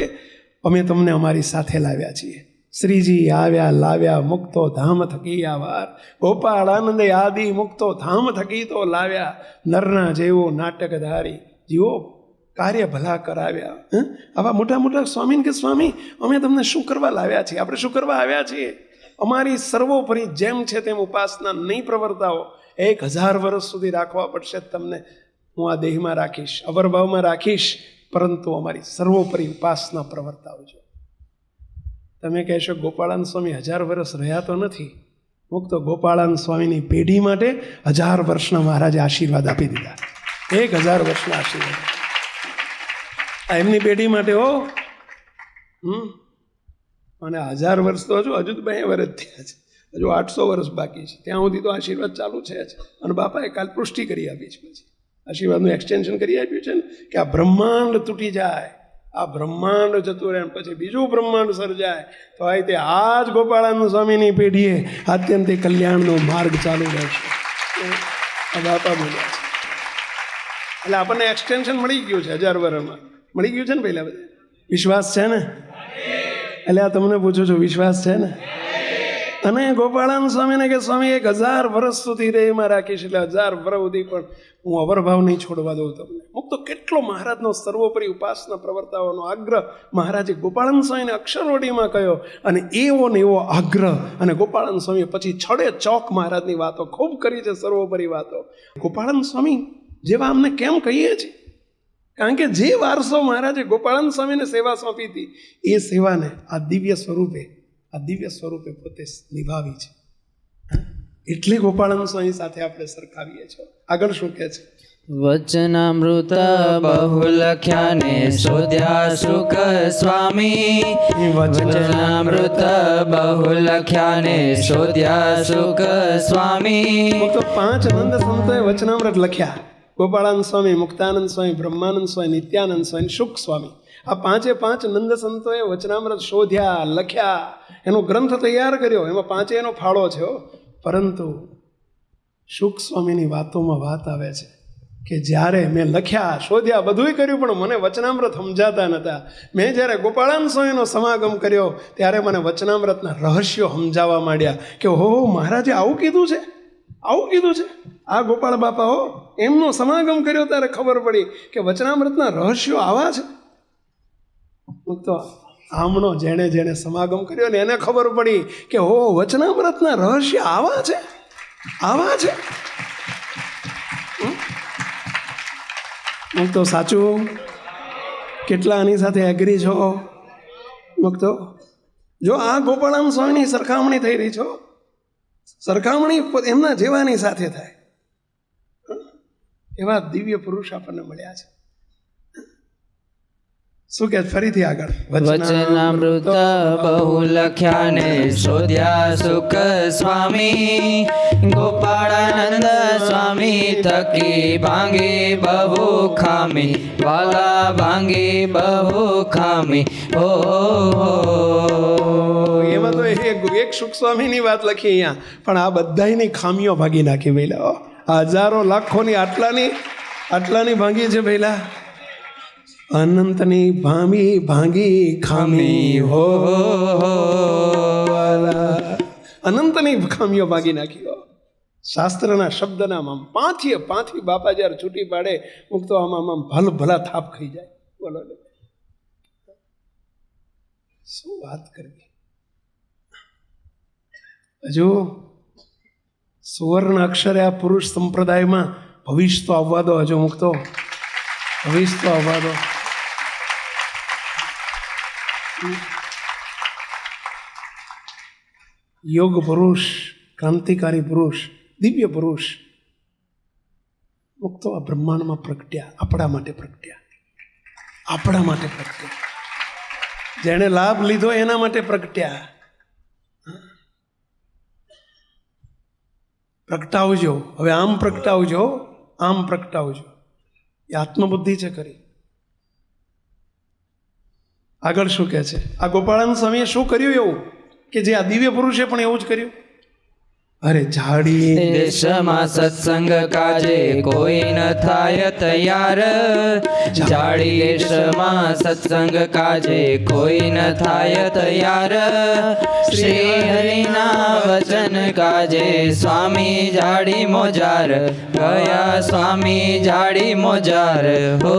અમે તમને અમારી સાથે લાવ્યા છીએ. શ્રીજી આવ્યા લાવ્યા મુક્તો ધામ થકી આવાર, ગોપાળ આનંદે આદિ મુક્તો ધામ થકી તો લાવ્યા, નરના જેવો નાટકધારી જીવો કાર્ય ભલા કરાવ્યા. આવા મોટા મોટા સ્વામીને કે સ્વામી અમે તમને શું કરવા લાવ્યા છીએ? આપણે શું કરવા આવ્યા છીએ? અમારી સર્વોપરી જેમ છે તેમ ઉપાસના નહીં પ્રવર્તાવો. 1000 વર્ષ સુધી રાખવા પડશે તમને. હું આ દેહમાં રાખીશ, અવરભાવમાં રાખીશ, પરંતુ અમારી સર્વોપરી ઉપાસના પ્રવર્તાવજો. તમે કહેશો ગોપાળાનંદ સ્વામી 1000 વર્ષ રહ્યા તો નથી. મુક્ત ગોપાળાનંદ સ્વામીની પેઢી માટે 1000 વર્ષના મહારાજે આશીર્વાદ આપી દીધા. 1000 વર્ષના આશીર્વાદ એમની પેઢી માટે. અને 1000 વર્ષ તો હજુ તો 2 વર્ષ થયા છે, હજુ 800 વર્ષ બાકી છે. ત્યાં સુધી તો આશીર્વાદ ચાલુ છે જ. અને બાપાએ કાલ પુષ્ટિ કરી આપી છે, પછી આશીર્વાદનું એક્સટેન્શન કરી આપ્યું છે ને કે આ બ્રહ્માંડ તૂટી જાય, આ બ્રહ્માંડ જતું રહે, પછી બીજું બ્રહ્માંડ સર્જાય તો આ તે આ જ ગોપાળાનંદ સ્વામીની પેઢીએ આત્યંતિક કલ્યાણનો માર્ગ ચાલુ રહેશે. આ બાપા બોલ્યા છે. એટલે આપણને એક્સટેન્શન મળી ગયું છે, 1000 વર્ષમાં મળી ગયું છે ને પહેલાં બધા. વિશ્વાસ છે ને? એટલે આ તમને પૂછું છું, વિશ્વાસ છે ને? અને ગોપાળાનંદ સ્વામીને કે સ્વામી 1000 વર્ષ સુધી રેમાં રાખીશ, એટલે 1000 વર્ષ સુધી પણ હું અવરભાવ નહીં છોડવા દઉં તમને. મુક્ત કેટલો મહારાજનો સર્વોપરી ઉપાસના પ્રવર્તાવાનો આગ્રહ મહારાજે ગોપાળાનંદ સ્વામીને અક્ષરવડીમાં કહ્યો. અને એવો ને એવો આગ્રહ. અને ગોપાળાનંદ સ્વામી પછી છડે ચોક મહારાજની વાતો ખૂબ કરી છે, સર્વોપરી વાતો. ગોપાળાનંદ સ્વામી જેવા અમને કેમ કહીએ છીએ? કારણ કે જે વારસો મહારાજે ગોપાળાનંદ સ્વામીને સેવા સોંપી હતી એ સેવાને આ દિવ્ય સ્વરૂપે પોતે નિભાવી છે. એટલે ગોપાળાનંદ સ્વામી સાથે આપણે સરખાવીએ છીએ. આગળ શું કહે છે? વચનામૃત બહુ લખ્યા ને શોધ્યા શુક સ્વામી. વચનામૃત બહુ લખ્યા ને શોધ્યા શુક સ્વામી. તો 5 નંદ સંતોએ વચનામૃત લખ્યા. ગોપાળાનંદ સ્વામી, મુક્તાનંદ સ્વામી, બ્રહ્માનંદ સ્વામી, નિત્યાનંદ સ્વામી, શુક સ્વામી. આ 5 નંદ સંતોએ વચનામૃત શોધ્યા, લખ્યા, એનો ગ્રંથ તૈયાર કર્યો. એમાં 5 એનો ફાળો છે. પરંતુ શુક સ્વામીની વાતોમાં વાત આવે છે કે જ્યારે મેં લખ્યા, શોધ્યા, બધુંય કર્યું, પણ મને વચનામૃત સમજાતા નહોતા. મેં જ્યારે ગોપાળાનંદ સ્વામીનો સમાગમ કર્યો ત્યારે મને વચનામૃતના રહસ્યો સમજાવવા માંડ્યા કે હો મહારાજે આવું કીધું છે, આવું કીધું છે. આ ગોપાળ બાપા હો, એમનો સમાગમ કર્યો ત્યારે ખબર પડી કે વચનામૃતના રહસ્યો આવા છે. તો આમનો જેણે જેણે સમાગમ કર્યો ને એને ખબર પડી કે હો વચનામૃતના રહસ્ય આવા છે, આવા છે. તો સાચું? કેટલા આની સાથે એગ્રી છો? તો જો આ ગોપાળાનંદ સ્વામીની સરખામણી થઈ રહી છો, સરખામણી એમના જેવાની સાથે થાય એવા દિવ્ય પુરુષ આપણને મળ્યા છે. શું કે ફરીથી આગળ? વચનામૃત બહુ લખ્યા ને શોધ્યા શુક સ્વામી. ગોપાળાનંદ સ્વામી થકી ભાંગી બહુ ખામી, વાલા ભાંગી બહુ ખામી. ઓ એમાં તો એક શુક સ્વામીની વાત લખી અહીંયા, પણ આ બધાની ખામીઓ ભાગી નાખી પહેલા. હજારો લાખોની આટલાની ભાંગી છે પહેલા. અનંતની ભાંગી ખામી હો, અનંતની ખામીઓ ભાગી નાખી હો. શાસ્ત્રના શબ્દના આમ પાંથી બાપા જ્યારે છૂટી પાડે મુક્તો આમ ભલા થાપ ખાઈ જાય. બોલો શું વાત કરવી. હજુ સુવર્ણ અક્ષરે આ પુરુષ સંપ્રદાયમાં ભવિષ્ય તો આવવા દો. હજુ મુક્તો ભવિષ્ય તો આવવા દો. યોગ પુરુષ, ક્રાંતિકારી પુરુષ, દિવ્ય પુરુષ મુક્તો આ બ્રહ્માંડમાં પ્રગટ્યા, આપણા માટે પ્રગટ્યા. જેણે લાભ લીધો એના માટે પ્રગટ્યા. પ્રગટાવજો, હવે આમ પ્રગટાવજો. એ આત્મબુદ્ધિ છે કરી. આગળ શું કહે છે? આ ગોપાળાનંદ સ્વામીએ શું કર્યું એવું કે જે આ દિવ્ય પુરુષે પણ એવું જ કર્યું? અરે જાડી દેશમાં સત્સંગ કાજે કોઈ ન થાય તૈયાર. જાડી દેશમાં સત્સંગ કાજે કોઈ ન થાય તૈયાર. શ્રી હરિના વચન કાજે સ્વામી જાડી મોજાર. ગયા સ્વામી જાડી મોજાર. હો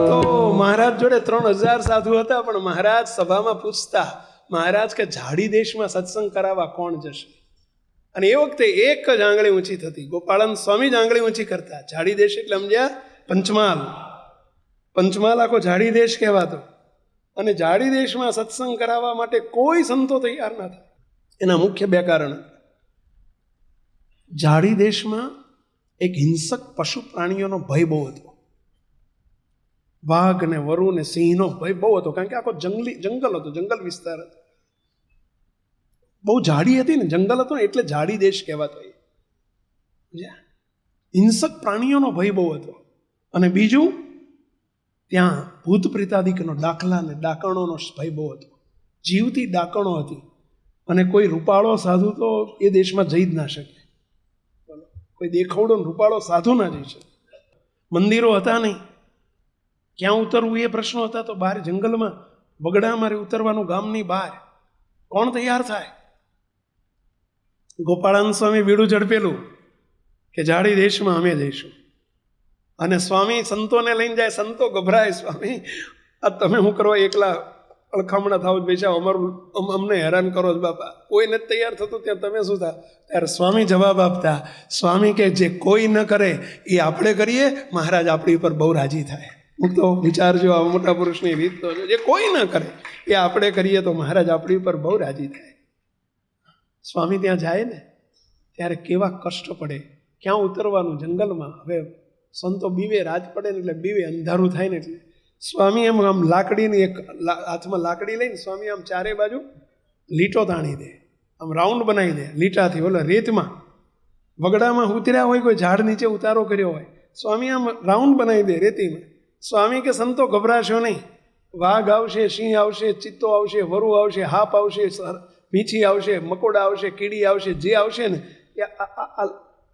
તો મહારાજ જોડે 3000 સાધુ હતા, પણ મહારાજ સભામાં પૂછતા, મહારાજ કે જાડી દેશમાં સત્સંગ કરાવવા કોણ જશે? અને એ વખતે એક જ આંગળી ઊંચી થતી. ગોપાળાનંદ સ્વામી જ આંગળી ઊંચી કરતા. જાડી દેશ એટલે સમજ્યા? પંચમહાલ આખો જાડી દેશ કહેવાતો. અને જાડી દેશમાં સત્સંગ કરાવવા માટે કોઈ સંતો તૈયાર ન થાય. એના મુખ્ય 2 કારણ. જાડી દેશમાં એક હિંસક પશુ પ્રાણીઓનો ભય બહુ હતો. વાઘ ને વરુ ને સિંહનો ભય બહુ હતો, કારણ કે આખો જંગલ હતો, જંગલ વિસ્તાર હતો, બહુ જાડી હતી ને, જંગલ હતો ને એટલે જાડી દેશ કહેવાતો. હિંસક પ્રાણીઓનો ભય બહુ હતો. અને બીજું, ત્યાં ભૂત પ્રેતાદિકનો દાખલા ને ડાકણોનો ભય બહુ હતો. જીવતી ડાકણો હતી, અને કોઈ રૂપાળો સાધુ તો એ દેશમાં જઈ જ ના શકે. કોઈ દેખાવડો રૂપાળો સાધુ ના જઈ શકે. મંદિરો હતા નહીં, ક્યાં ઉતરવું એ પ્રશ્નો હતા. તો બહાર જંગલમાં વગડા મારે ઉતરવાનું, ગામની બહાર કોણ તૈયાર થાય? ગોપાળાનંદ સ્વામી બીડું ઝડપેલું કે જાડી દેશમાં અમે જઈશું. અને સ્વામી સંતોને લઈને જાય, સંતો ગભરાય, સ્વામી આ તમે શું કરવા એકલા અળખામણા થાવ પૈસા, અમારું અમને હેરાન કરો જ બાપા, કોઈ નથી તૈયાર થતું, ત્યાં તમે શું થા? ત્યારે સ્વામી જવાબ આપતા, સ્વામી કે જે કોઈ ન કરે એ આપણે કરીએ, મહારાજ આપણી ઉપર બહુ રાજી થાય. હું તો વિચારજો, આ મોટા પુરુષની રીત તો જે કોઈ ન કરે એ આપણે કરીએ તો મહારાજ આપણી ઉપર બહુ રાજી થાય. સ્વામી ત્યાં જાય ને ત્યારે કેવા કષ્ટ પડે, ક્યાં ઉતરવાનું? જંગલમાં. હવે સંતો બીવે, રાત પડે ને એટલે બીવે, અંધારું થાય ને એટલે સ્વામી એમ આમ લાકડીની એક હાથમાં લાકડી લઈને સ્વામી આમ ચારે બાજુ લીટો તાણી દે, આમ રાઉન્ડ બનાવી દે લીટાથી. ઓલો રેતમાં વગડામાં ઉતર્યા હોય, કોઈ ઝાડ નીચે ઉતારો કર્યો હોય, સ્વામી આમ રાઉન્ડ બનાવી દે રેતીમાં. સ્વામી કે સંતો ગભરાશો નહીં, વાઘ આવશે, સિંહ આવશે, ચિત્તો આવશે, વરુ આવશે, હાપ આવશે, વીંછી આવશે, મકોડા આવશે, કીડી આવશે, જે આવશે ને એ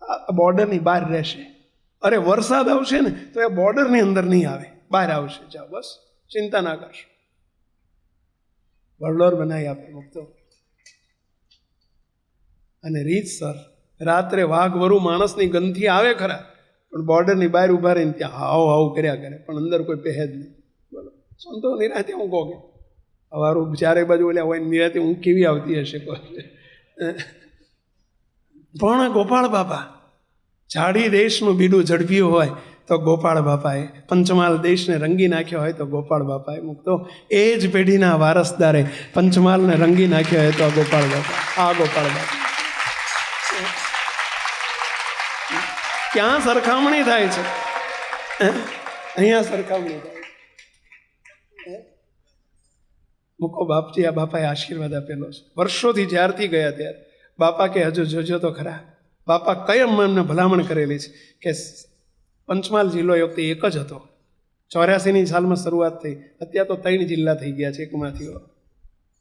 આ બોર્ડરની બહાર રહેશે. અરે વરસાદ આવશે ને તો એ બોર્ડરની અંદર નહીં આવે, બહાર આવશે. જાઓ, બસ ચિંતા ના કરશો. વરડોર બનાવી આપે મુક્તો. અને રીતસર રાત્રે વાઘ વરુ માણસની ગંધથી આવે ખરા, પણ બોર્ડરની બહાર ઊભા રહીને ત્યાં હાવ હાવ કર્યા કરે, પણ અંદર કોઈ પહેજ નહીં. બોલો, સંતો નિરાતે હું કહો કે અમારું ચારે બાજુ ઓલ્યા હોય, નિરાતે હું કેવી આવતી હશે કોઈ. પણ ગોપાળ બાપા જાડી દેશનું બીડું ઝડપ્યું હોય તો ગોપાળ બાપાએ, પંચમહાલ દેશને રંગી નાખ્યો હોય તો ગોપાળ બાપાએ મુક્તો. એ જ પેઢીના વારસદારે પંચમહાલને રંગી નાખ્યો હોય તો ગોપાળ બાપા. આ ગોપાળ બાપા. ક્યાં સરખામણી થાય છે? અહીંયા સરખામણી થાય. મૂકો બાપજી, આ બાપાએ આશીર્વાદ આપેલો છે વર્ષોથી, જ્યારથી ગયા ત્યારે. બાપા કે હજુ જોજો તો ખરા. બાપા કયમ એમને ભલામણ કરેલી છે કે પંચમહાલ જિલ્લો એ વખતે એક જ હતો. 84ની સાલમાં શરૂઆત થઈ, અત્યારે તો 3 જિલ્લા થઈ ગયા છે એકમાંથી.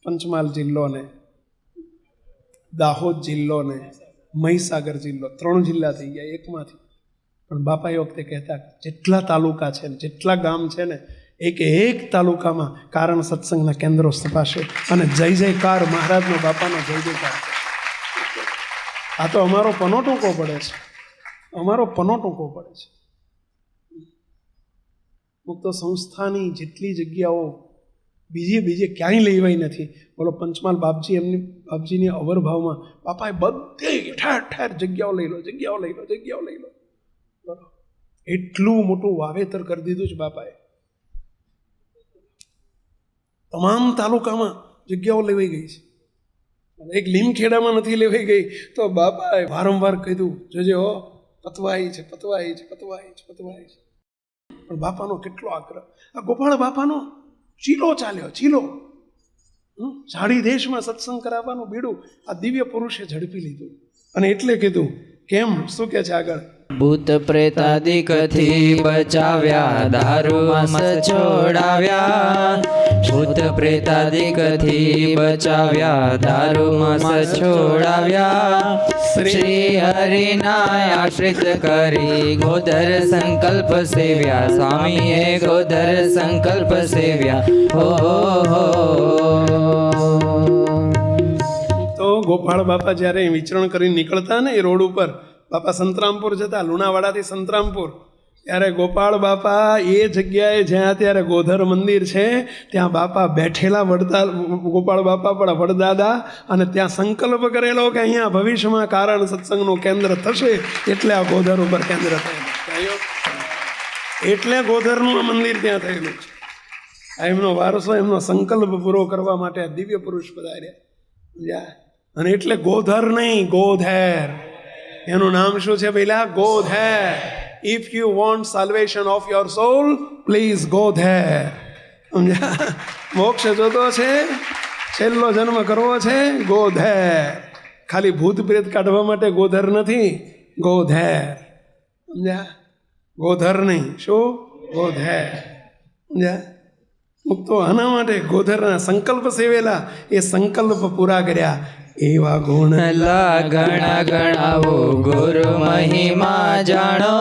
પંચમહાલ જિલ્લો ને દાહોદ જિલ્લો ને મહીસાગર જિલ્લો, 3 જિલ્લા થઈ ગયા એકમાંથી. પણ બાપા એ વખતે કહેતા જેટલા તાલુકા છે ને, જેટલા ગામ છે ને, એક તાલુકામાં કારણ સત્સંગના કેન્દ્રો સ્થપાશે. અને જય જયકાર મહારાજનો, બાપાનો જય જયકાર. આ તો અમારો પનો ટૂંકો પડે છે, અમારો પનો ટૂંકો પડે છે. મુક્ત સંસ્થાની જેટલી જગ્યાઓ બીજે ક્યાંય લેવાઈ નથી. બોલો, પંચમહાલ બાપજીની અવરભાવમાં બાપાએ બધે ઠેર જગ્યાઓ લઈ લો. બોલો, એટલું મોટું વાવેતર કરી દીધું છે બાપાએ. તમામ તાલુકામાં જગ્યાઓ લેવાઈ ગઈ છે. એક લીમખેડામાં નથી લેવાઈ ગઈ તો બાપાએ વારંવાર કીધું, જોજે હો, પતવાઈ છે. પણ બાપાનો કેટલો આગ્રહ. આ ગોપાળ બાપાનો ચીલો ચાલ્યો, ચીલો. જાડી દેશમાં સત્સંગ કરાવવાનું બીડું આ દિવ્ય પુરુષે ઝડપી લીધું. અને એટલે કીધું, કેમ, શું કે છે આગળ? ભૂત પ્રેતાદિકથી બચાવ્યા, દારૂમાં છોડાવ્યા. ભૂત પ્રેતાદિકથી બચાવ્યા, દારૂમાં છોડાવ્યા. શ્રી હરિના આશ્રિત કરી ગોધર સંકલ્પ સેવ્યા. સ્વામીએ ગોધર સંકલ્પ સેવ્યા. હો. તો ગોપાળ બાપા જ્યારે વિચરણ કરી નીકળતા ને એ રોડ ઉપર, બાપા સંતરામપુર જતા, લુણાવાડાથી સંતરામપુર, ત્યારે ગોપાળ બાપા એ જગ્યાએ જ્યાં અત્યારે ગોધર મંદિર છે ત્યાં બાપા બેઠેલા, ગોપાળ બાપા પણ વડદાદા, અને ત્યાં સંકલ્પ કરેલો કે અહીંયા ભવિષ્યમાં કારણ સત્સંગનું કેન્દ્ર થશે, એટલે આ ગોધર ઉપર કેન્દ્ર થયેલું. એટલે ગોધરનું આ મંદિર ત્યાં થયેલું છે. એમનો વારસો, એમનો સંકલ્પ પૂરો કરવા માટે આ દિવ્ય પુરુષ પધાર્યા. અને એટલે ગોધર નહીં, ગોધેર. એનું નામ શું છે પેલા? Go there. If you want salvation of your soul please go there. સમજ્યા? મોક્ષ જોતો છે, છેલ્લો જન્મ કરવો છે, ગો ધેર. ખાલી ભૂત પ્રેત કાઢવા માટે ગોધર નથી, ગો ધેર. સમજ્યા? ગોધર નહીં, શું? ગોધેર. સમજ્યા? મુક્તો આના માટે ગોધરના સંકલ્પ સેવેલા, એ સંકલ્પ પૂરા કર્યા. એવા ગુણ ગણા ગણાવો ગુરુ મહિમા જાણો.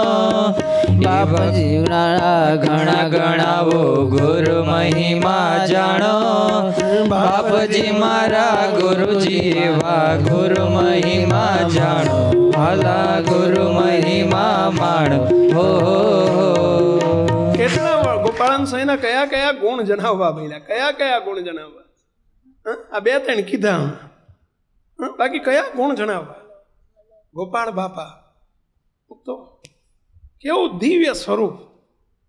બાપજી ઘણા ગણાવો ગુરુ મહિમા જાણો. બાપજી મારા ગુરુજી એવા ગુરુ મહિમા જાણો. વાલા ગુરુ મહિમા માણો. હો કેટલા ગોપાળન સ્વામીના કયા કયા ગુણ જણાવવા ભાઈલા, કયા કયા ગુણ જણાવવા? આ બે ત્રણ કીધા, બાકી કયા ગુણ જણાવવા? ગોપાળ બાપા તો કેવું દિવ્ય સ્વરૂપ,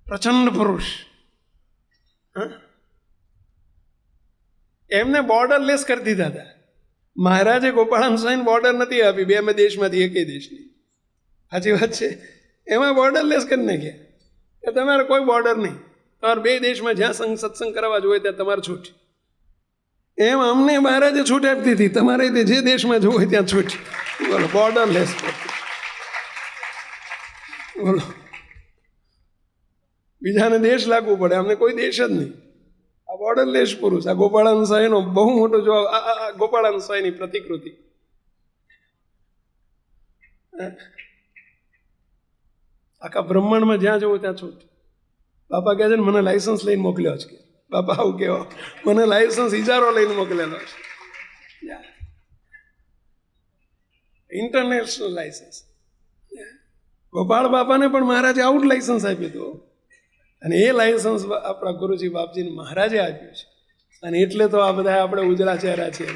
પ્રચંડ પુરુષ. એમને બોર્ડરલેસ કરી દીધા હતા. મહારાજે ગોપાળન સ્વામીને બોર્ડર નથી આપી, બે દેશમાંથી એકે દેશની. સાચી વાત છે. એમાં બોર્ડરલેસ કરી નાખ્યા કે તમારે કોઈ બોર્ડર નહીં, તમારે બે દેશમાં જ્યાં સત્સંગ કરવા જોઈએ ત્યાં તમારે છૂટ. એમ અમને મહારાજે છૂટ આપી દીધી, તમારે જે દેશમાં જવું હોય ત્યાં છૂટ. બોલો, બોર્ડરલેસ. બોલો, બીજાને દેશ લાગવું પડે, અમને કોઈ દેશ જ નહીં. આ બોર્ડરલેસ પુરુષ, આ ગોપાળન સ્વામીનો બહુ મોટો જવાબ. આ ગોપાળન સ્વામીની પ્રતિકૃતિ. આખા બ્રહ્માંડમાં જ્યાં જવું ત્યાં છૂટ. બાપા કહે છે ને મને લાયસન્સ લઈને મોકલ્યો છે. બાપા આવું કહેવો, મને લાયસન્સ ઇજારો લઈને મોકલેલો છે, ઇન્ટરનેશનલ લાયસન્સ. ગોપાળ બાપાને પણ મહારાજે આઉટ લાયસન્સ આપ્યું હતું, અને એ લાયસન્સ આપણા ગુરુજી બાપજીને મહારાજે આપ્યું છે. અને એટલે તો આ બધા આપણે ઉજળા ચહેરા છીએ.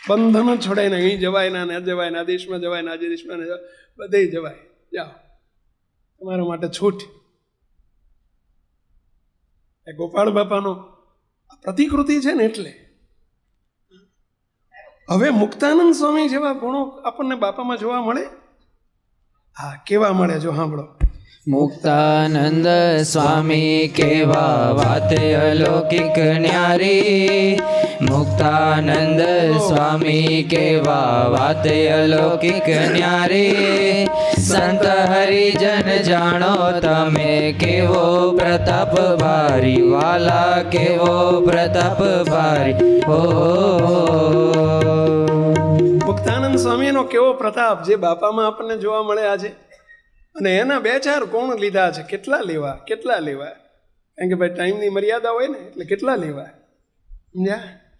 બંધનો છોડાય ને, અહીં જવાય ના, ન જવાય ના, દેશમાં જવાય ના, આ દેશમાં ન જવાય, બધે જવાય. જાઓ, તમારા માટે છૂટ. એ ગોપાળ બાપાનો પ્રતિકૃતિ છે ને. એટલે હવે મુક્તાનંદ સ્વામી જેવા ગુણો આપણને બાપામાં જોવા મળે. હા, કેવા મળે જો સાંભળો. મુક્તાનંદ સ્વામી કેવા વાત અલૌકિક ન્યારી. મુક્તાનંદ સ્વામી કેવા વાત અલૌકિક ન્યારી. સંત હરિજન જાણો તમે કેવો પ્રતાપ ભારી. વાલા કેવો પ્રતાપ ભારી. હો મુક્તાનંદ સ્વામીનો કેવો પ્રતાપ જે બાપામાં આપણને જોવા મળે આજે. અને એના બે ચાર ગુણ લીધા છે. કેટલા લેવા, કેટલા લેવા? કારણ કે ભાઈ ટાઈમની મર્યાદા હોય ને, એટલે કેટલા લેવા?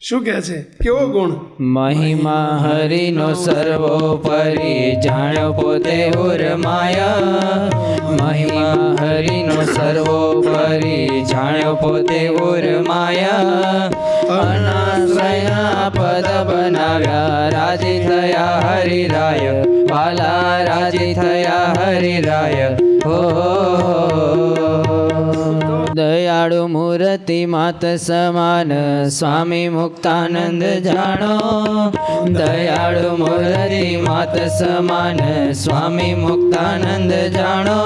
શું કહે છે? કેવો ગુણ? મહિમા હરિનો સર્વોપરી જાણ્યો પોતે ઉર્માયા. મહિમા હરિનો સર્વોપરી જાણ્યો પોતે ઉર્માયા. અનાશ્રયના પદ બનાવ્યા રાજી થયા હરિરાય. વાલા રાજી થયા હરિરાય. હો દયાળુ મૂર્તિ માત સમાન સ્વામી મુક્તાનંદ જાણો. દયાળુ મૂર્તિ માત સમાન સ્વામી મુક્તાનંદ જાણો.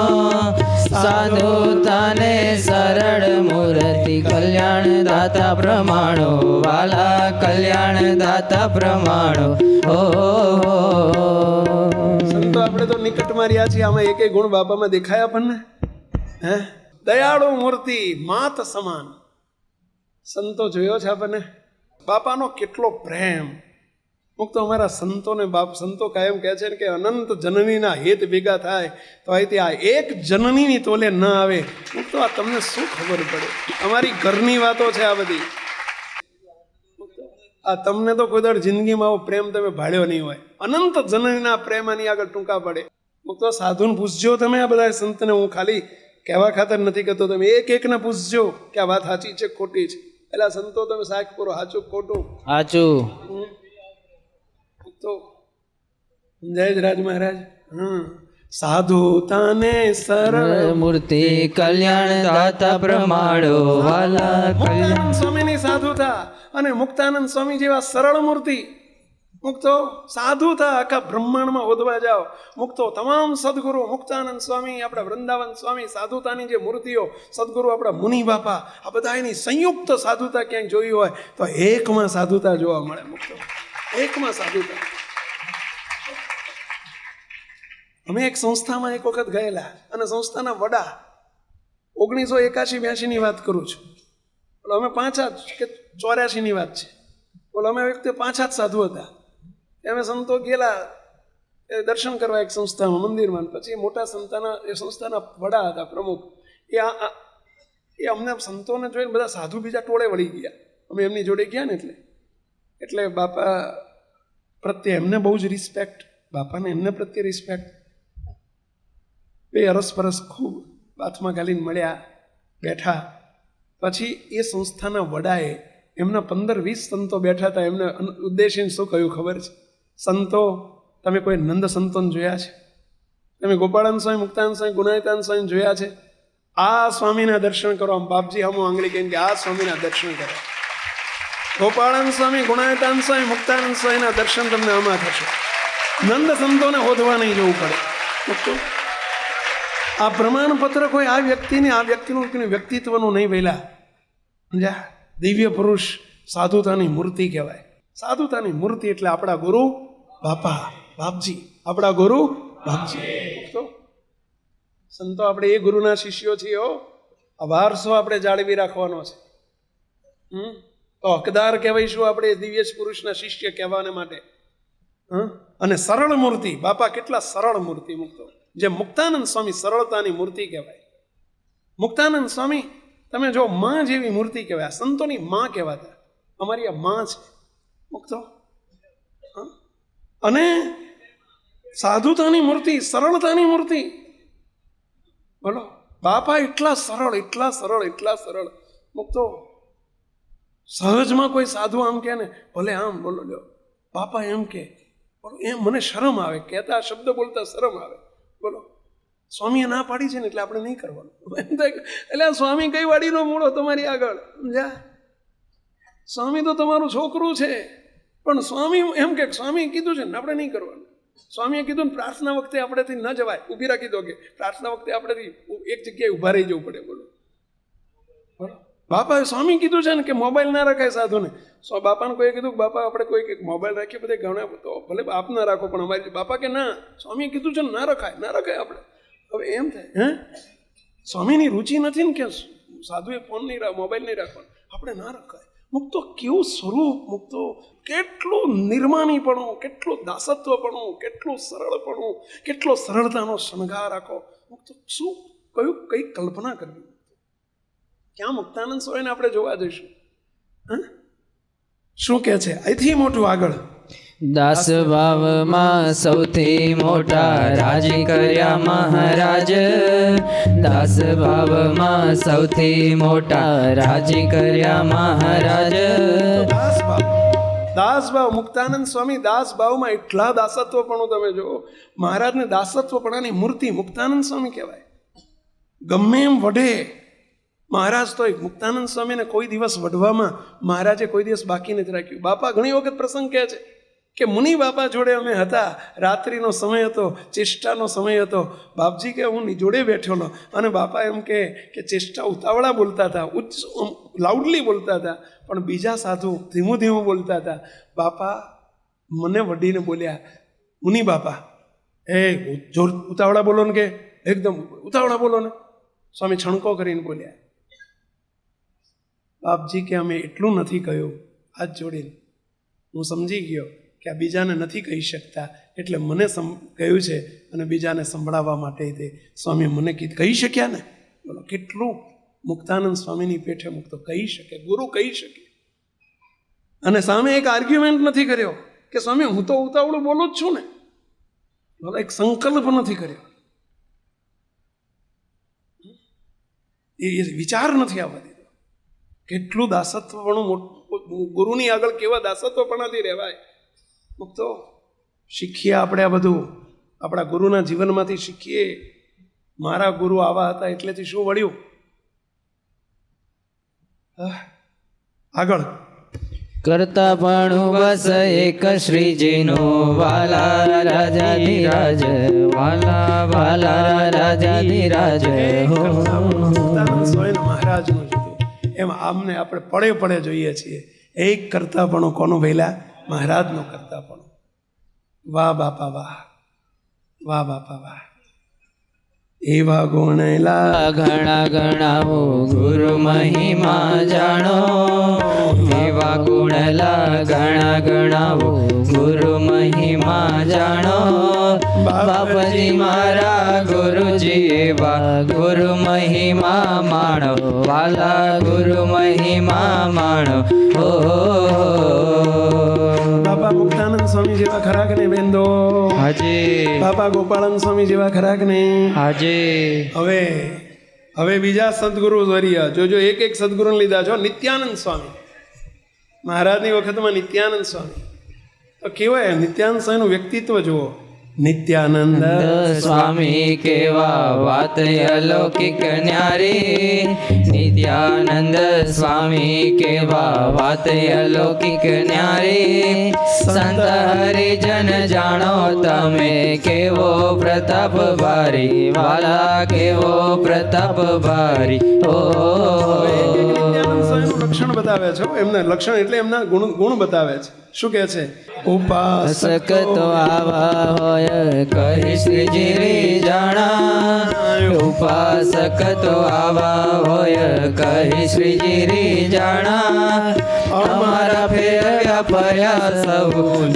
સાધુતાને સરળ મૂર્તિ કલ્યાણ દાતા પ્રમાણો. વાલા કલ્યાણ દાતા પ્રમાણો. સંતો આપણે તો નિકટમાં રહ્યા છીએ, આમાં એક ગુણ બાપામાં દેખાય આપણને. હે, દયાળુ મૂર્તિ માત સમાન. સંતો જોયો છે આપણને. બાપાનો કેટલો પ્રેમ. મુક્ત અમારા સંતોને સંતો કાયમ કહે છે કે અનંત જનનીના હેત ભેગા થાય તો અહીંથી આ એક જનનીની તોલે ન આવે. મુક્તો આ તમને શું ખબર પડે? અમારી ઘરની વાતો છે આ બધી. આ તમને તો કોઈ દર જિંદગીમાં આવો પ્રેમ તમે ભાળ્યો નહીં હોય. અનંત જનનીના પ્રેમ આની આગળ ટૂંકા પડે. મુક્તો સાધુને પૂછજો તમે, આ બધા સંતને. હું ખાલી કહેવા ખાતર નથી કહેતો, તમે એક એકને પૂછજો કે આ વાત સાચી છે ખોટી છે. પેલા સંતો તમે સાખ પૂરો, સાચું ખોટું. સાચું. તો જય રાજ મહારાજ. સાધુતાને સરળ મૂર્તિ કલ્યાણ દાતા પ્રમાણો. વાલા મુક્તાનંદ સ્વામીની સાધુતા અને મુક્તાનંદ સ્વામી જેવા સરળ મૂર્તિ. મુક્તો સાધુતા આખા બ્રહ્માંડમાં ઓદવા જાઓ. મુક્તો તમામ સદગુરુ મુક્તાનંદ સ્વામી, આપણા વૃંદાવન સ્વામી, સાધુતાની જે મૂર્તિઓ, સદગુરુ આપણા મુનિ બાપા, આ બધા એની સંયુક્ત સાધુતા ક્યાંક જોઈ હોય તો એકમાં સાધુતા જોવા મળે. મુક્તો એકમાં સાધુતા. અમે એક સંસ્થામાં એક વખત ગયેલા અને સંસ્થાના વડા 1981-82ની વાત કરું છું. અમે 5 કે 84ની વાત છે. બોલો અમે વખતે 5 સાધુ હતા. અમે સંતો ગયેલા દર્શન કરવા એક સંસ્થામાં, મંદિરમાં. પછી મોટા એ સંસ્થાના વડા હતા, પ્રમુખ. એ અમને સંતોને જોઈને બધા સાધુ બીજા ટોળે વળી ગયા. અમે એમની જોડે ગયા ને એટલે બાપા પ્રત્યે એમને બહુ જ રિસ્પેક્ટ, બાપાને એમને પ્રત્યે રિસ્પેક્ટ. બે અરસપરસ ખૂબ હાથમાં ગાલીને મળ્યા, બેઠા. પછી એ સંસ્થાના વડાએ એમના 15-20 સંતો બેઠા હતા. એમને ઉદ્દેશીને શું કહ્યું ખબર છે? સંતો, તમે કોઈ નંદ સંતોને જોયા છે? તમે ગોપાળાન સ્વામી, મુક્તાનંદ સ્વામી, ગુણાયતાન સ્વામી જોયા છે? આ સ્વામીના દર્શન કરો. આમ બાપજી હમું આંગળી કહીને કે આ સ્વામીના દર્શન કરો. ગોપાળાન સ્વામી, ગુણાયતાન સ્વામી, મુક્તાનંદ સ્વામીના દર્શન તમને આમાં થશે. નંદ સંતોને હોદવા નહીં જવું પડે. આ પ્રમાણપત્ર કોઈ આ વ્યક્તિને, આ વ્યક્તિનું વ્યક્તિત્વનું નહીં વહેલા. સમજ્યા? દિવ્ય પુરુષ સાધુતાની મૂર્તિ કહેવાય. સાધુતાની મૂર્તિ એટલે આપણા ગુરુ બાપા, બાપજી, આપણા ગુરુ બાપજી. તો સંતો આપણે એ ગુરુના શિષ્યો છીએ. આ વારસો આપણે જાળવી રાખવાનો છે. તો હકદાર કહેવાઈશું આપણે દિવ્ય પુરુષના શિષ્ય કહેવાને માટે. અને સરળ મૂર્તિ, બાપા કેટલા સરળ મૂર્તિ. મુક્તો જે મુક્તાનંદ સ્વામી સરળતાની મૂર્તિ કહેવાય. મુક્તાનંદ સ્વામી તમે જો માં જેવી મૂર્તિ કહેવાય. સંતોની માં કહેવાતા. અમારી આ માં છે. મુક્તો અને સાધુતાની મૂર્તિ, સરળતાની મૂર્તિ. બોલો, બાપા એટલા સરળ, એટલા સરળ, એટલા સરળ. મુક્તો સહજમાં કોઈ સાધુ આમ કહે ને, ભલે આમ બોલો લ્યો, બાપા એમ કે બોલો, એમ મને શરમ આવે. કહેતા શબ્દ બોલતા શરમ આવે. બોલો, સ્વામીએ ના પાડી છે ને એટલે આપણે નહીં કરવાનું. એટલે આ સ્વામી કઈ વાડીનો મૂળો તમારી આગળ? સમજ્યા? સ્વામી તો તમારું છોકરું છે, પણ સ્વામી એમ કે સ્વામી કીધું છે ને આપણે નહીં કરવાનું. સ્વામીએ કીધું ને પ્રાર્થના વખતે આપણેથી ન જવાય, ઊભી રાખી દો કે પ્રાર્થના વખતે આપણેથી એક જગ્યાએ ઊભા રહી જવું પડે. બોલો, બાપાએ સ્વામી કીધું છે ને કે મોબાઈલ ના રખાય સાધુને. બાપાને કોઈ કીધું બાપા આપણે કોઈ મોબાઈલ રાખીએ, બધે ઘણા તો ભલે આપ ના રાખો, પણ અમારી બાપા કે ના, સ્વામીએ કીધું છે ને ના રખાય, ના રખાય આપણે. હવે એમ થાય, સ્વામીની રુચિ નથી ને કે સાધુએ ફોન નહીં, મોબાઈલ નહીં રાખવાનો, આપણે ના રખાય. મુક્તો કેવું સ્વરૂપ! મુક્તો કેટલું નિર્માણીપણું, કેટલું દાસત્વપણું, કેટલું સરળપણું, કેટલો સરળતાનો શણગાર રાખો. મુક્તો શું કયું કઈ કલ્પના કરવી. ક્યાં મુક્તાનંદ સ્વામીને આપણે જોવા જઈશું? શું કહે છે અહીંથી મોટું આગળ? દાસ ભાવમાં સૌથી મોટા રાજી કર્યા મહારાજ. દાસ ભાવમાં સૌથી મોટા રાજી કર્યા મહારાજ. દાસ ભાવ, મુક્તાનંદ સ્વામી દાસ ભાવમાં એટલા દાસત્વપણું તમે જુઓ. મહારાજને દાસત્વપણાની મૂર્તિ મુક્તાનંદ સ્વામી કહેવાય. ગમે એમ વઢે મહારાજ તો મુક્તાનંદ સ્વામીને કોઈ દિવસ વઢવામાં મહારાજે કોઈ દિવસ બાકી નથી રાખ્યું. બાપા ઘણી વખત પ્રસંગ કહે છે કે મુનિ બાપા જોડે અમે હતા, રાત્રિનો સમય હતો, ચેષ્ટાનો સમય હતો. બાપજી કે હું જોડે બેઠેલો, અને બાપા એમ કે ચેષ્ટા ઉતાવળા બોલતા હતા, ઉચ્ચ લાઉડલી બોલતા હતા, પણ બીજા સાધુ ધીમું ધીમું બોલતા હતા. બાપા મને વઢીને બોલ્યા, મુનિ બાપા જોર ઉતાવળા બોલો ને, કે એકદમ ઉતાવળા બોલો ને. સ્વામી છણકો કરીને બોલ્યા. બાપજી કે અમે એટલું નથી કહ્યું, હાથ જોડીને હું સમજી ગયો કે આ બીજાને નથી કહી શકતા, એટલે મને કહ્યું છે, અને બીજાને સંભળાવવા માટે તે સ્વામી મને કહી શક્યા ને. બોલો કેટલું મુક્તાનંદ સ્વામીની પેઠે મુક્તો કહી શકે, ગુરુ કહી શકે. અને સામે એક આર્ગ્યુમેન્ટ નથી કર્યો કે સ્વામી હું તો ઉતાવળું બોલું જ છું ને. બોલો એક સંકલ્પ નથી કર્યો, એ વિચાર નથી આવવા દીધો. કેટલું દાસત્વપણું, ગુરુની આગળ કેવા દાસત્વપણાથી રહેવાય. મુક્તો શીખીએ આપણે આ બધું, આપણા ગુરુના જીવનમાંથી શીખીએ. મારા ગુરુ આવા હતા એટલેથી શું વળ્યું? આગળ કરતાપણું બસ એક શ્રીજીનું વાલા રાજાધિરાજ વાલા વાલા રાજાધિરાજ હો મુક્તાનંદ સ્વામી મહારાજનું જુદું. એમ આમને આપણે પડે પડે જોઈએ છીએ. એક કરતાપણું કોનું ભૈલા? મહારાજનું કરતાપણું. વાહ બાપા વાહ, વાહ બાપા વાહ. એવા ગુણેલા ઘણા ગણાવો ગુરુ મહિમા જાણો, એવા ગુણલા ઘણા ગણાવો ગુરુ મહિમા જાણો. બાપજી મારા ગુરુજી એવા ગુરુ મહિમા માણો, વાલા ગુરુ મહિમા માણો. હો બાપા મુક્તાનંદ સ્વામી જેવા ખરા કે નહીં બેંદો? હાજી બાપા ગોપાળન સ્વામી જેવા ખરા કે નહીં? હાજી. હવે બીજા સદગુરુ વર્ય જોજો, એક એક સદગુરુને લીધા છો. નિત્યાનંદ સ્વામી મહારાજની વખતમાં નિત્યાનંદ સ્વામી તો કેવાય. નિત્યાનંદ સ્વામીનું વ્યક્તિત્વ જુઓ. નિત્યાનંદ સ્વામી કેવા વાત અલૌકિક ન્યારી, નિત્યાનંદ સ્વામી કેવા વાત અલૌકિક ન્યારી. સંત હરિજન જાણો તમે કેવો પ્રતાપ ભારી, વાલા કેવો પ્રતાપ ભારી. ઓ નિત્યાનંદ સ્વામીનું લક્ષણ બતાવે છે. એમના લક્ષણ એટલે એમના ગુણ બતાવે છે. શું કહે છે? ઉપાસક તો આવા હોય કહી શ્રીજી જાણા, ઉપાસક તો આવા હોય કહી શ્રીજી જાણા. અમારા ફેર્યા ફર્યા સૌ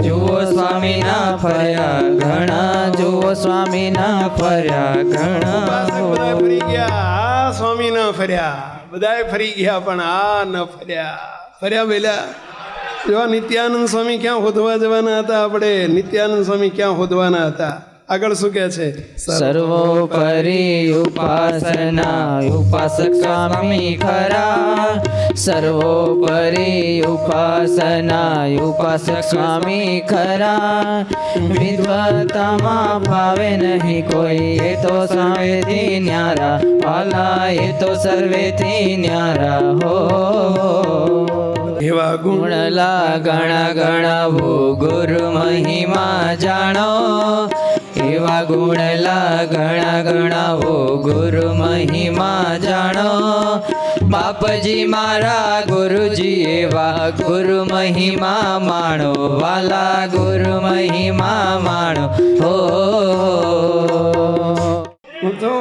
જુઓ સ્વામીના ફર્યા ઘણા, જુઓ સ્વામીના ફર્યા ઘણા. બધા ફરી ગયા, આ સ્વામી ન ફર્યા. બધાએ ફરી ગયા પણ આ ન ફર્યા. ફર્યા બેલા જો નિત્યાનંદ સ્વામી ક્યાં હોદવા જવાના હતા? આપણે નિત્યાનંદ સ્વામી ક્યાં હોદવાના હતા? આગળ શું કહે છે? સર્વોપરી ઉપાસના ઉપાસક સ્વામી ખરા, સર્વોપરી ઉપાસના ઉપાસક સ્વામી ખરા. વિદ્વતામાં ભાવે નહીં કોઈ, એ તો સર્વેથી ન્યારા, વાલા એ તો સર્વેથી ન્યારા. હો એવા ગુણલા ગણા ગણાવો ગુરુ મહિમા જાણો, એવા ગુણલા ગણા ગણાવો ગુરુ મહિમા જાણો. બાપજી મારા ગુરુજી એવા ગુરુ મહિમા માણો, વાલા ગુરુ મહિમા માણો. હો તો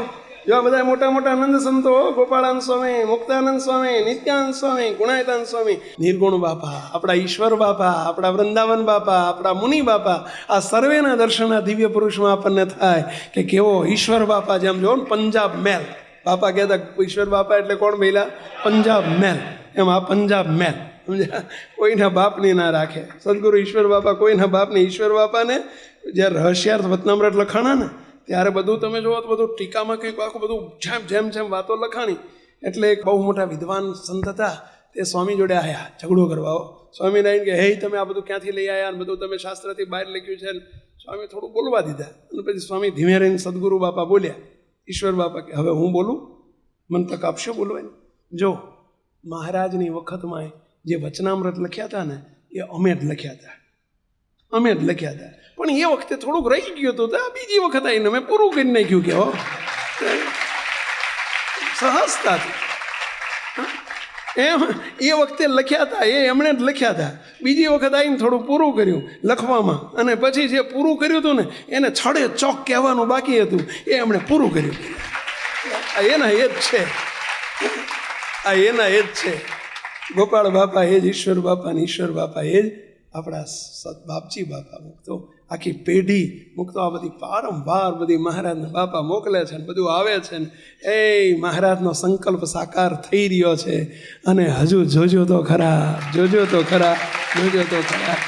જો બધા મોટા મોટા આનંદ સંતો, ગોપાળાનંદ સ્વામી, મુક્તાનંદ સ્વામી, નિત્યાનંદ સ્વામી, ગુણાયતાનંદ સ્વામી, નિર્ગુણ બાપા, આપણા ઈશ્વર બાપા, આપણા વૃંદાવન બાપા, આપણા મુનિ બાપા, આ સર્વેના દર્શન આ દિવ્ય પુરુષમાં આપણને થાય કે કેવો ઈશ્વર બાપા. જેમ જો પંજાબ મેલ બાપા કહેતા, ઈશ્વર બાપા એટલે કોણ ભઈલા? પંજાબ મેલ. એમ આ પંજાબ મેલ સમજ્યા? કોઈના બાપની ના રાખે. સદગુરુ ઈશ્વર બાપા કોઈના બાપની. ઈશ્વર બાપાને જ્યારે રહસ્યાર્થ વતનામૃત લખાણા ને ત્યારે બધું તમે જુઓ તો બધું ટીકામાં કંઈક આખું બધું જેમ જેમ વાતો લખાણી. એટલે એક બહુ મોટા વિદ્વાન સંત હતા, તે સ્વામી જોડે આવ્યા ઝઘડો કરવા. સ્વામિનારાયણ કે હે તમે આ બધું ક્યાંથી લઈ આવ્યા અને બધું તમે શાસ્ત્રથી બહાર લખ્યું છે. સ્વામી થોડું બોલવા દીધા અને પછી સ્વામી ધીમે રહીને સદગુરુ બાપા બોલ્યા. ઈશ્વર બાપા કે હવે હું બોલું? મને તક આપશો બોલવાની? જો મહારાજની વખતમાં જે વચનામૃત લખ્યા હતા ને એ અમે જ લખ્યા હતા, અમે જ લખ્યા હતા. પણ એ વખતે થોડુંક રહી ગયું હતું તો આ બીજી વખત આવીને મેં પૂરું કરી નાખ્યું. કે હો સહજતાથી એમ એ વખતે લખ્યા હતા, એ એમણે જ લખ્યા હતા. બીજી વખત આવીને થોડું પૂરું કર્યું લખવામાં, અને પછી જે પૂરું કર્યું હતું ને એને છડે ચોક કહેવાનું બાકી હતું, એ એમણે પૂરું કર્યું. આ એના એ જ છે, આ એના એ જ છે. ગોપાળ બાપા એ જ ઈશ્વર બાપા ને ઈશ્વર બાપા એ જ આપણા સત બાપજી બાપા. મુક્તો આખી પેઢી મુક્તો આ બધી વારંવાર બધી મહારાજના બાપા મોકલે છે ને બધું આવે છે ને એ મહારાજનો સંકલ્પ સાકાર થઈ રહ્યો છે. અને હજુ જોજો તો ખરા, જોજો તો ખરા, જોજો તો ખરા.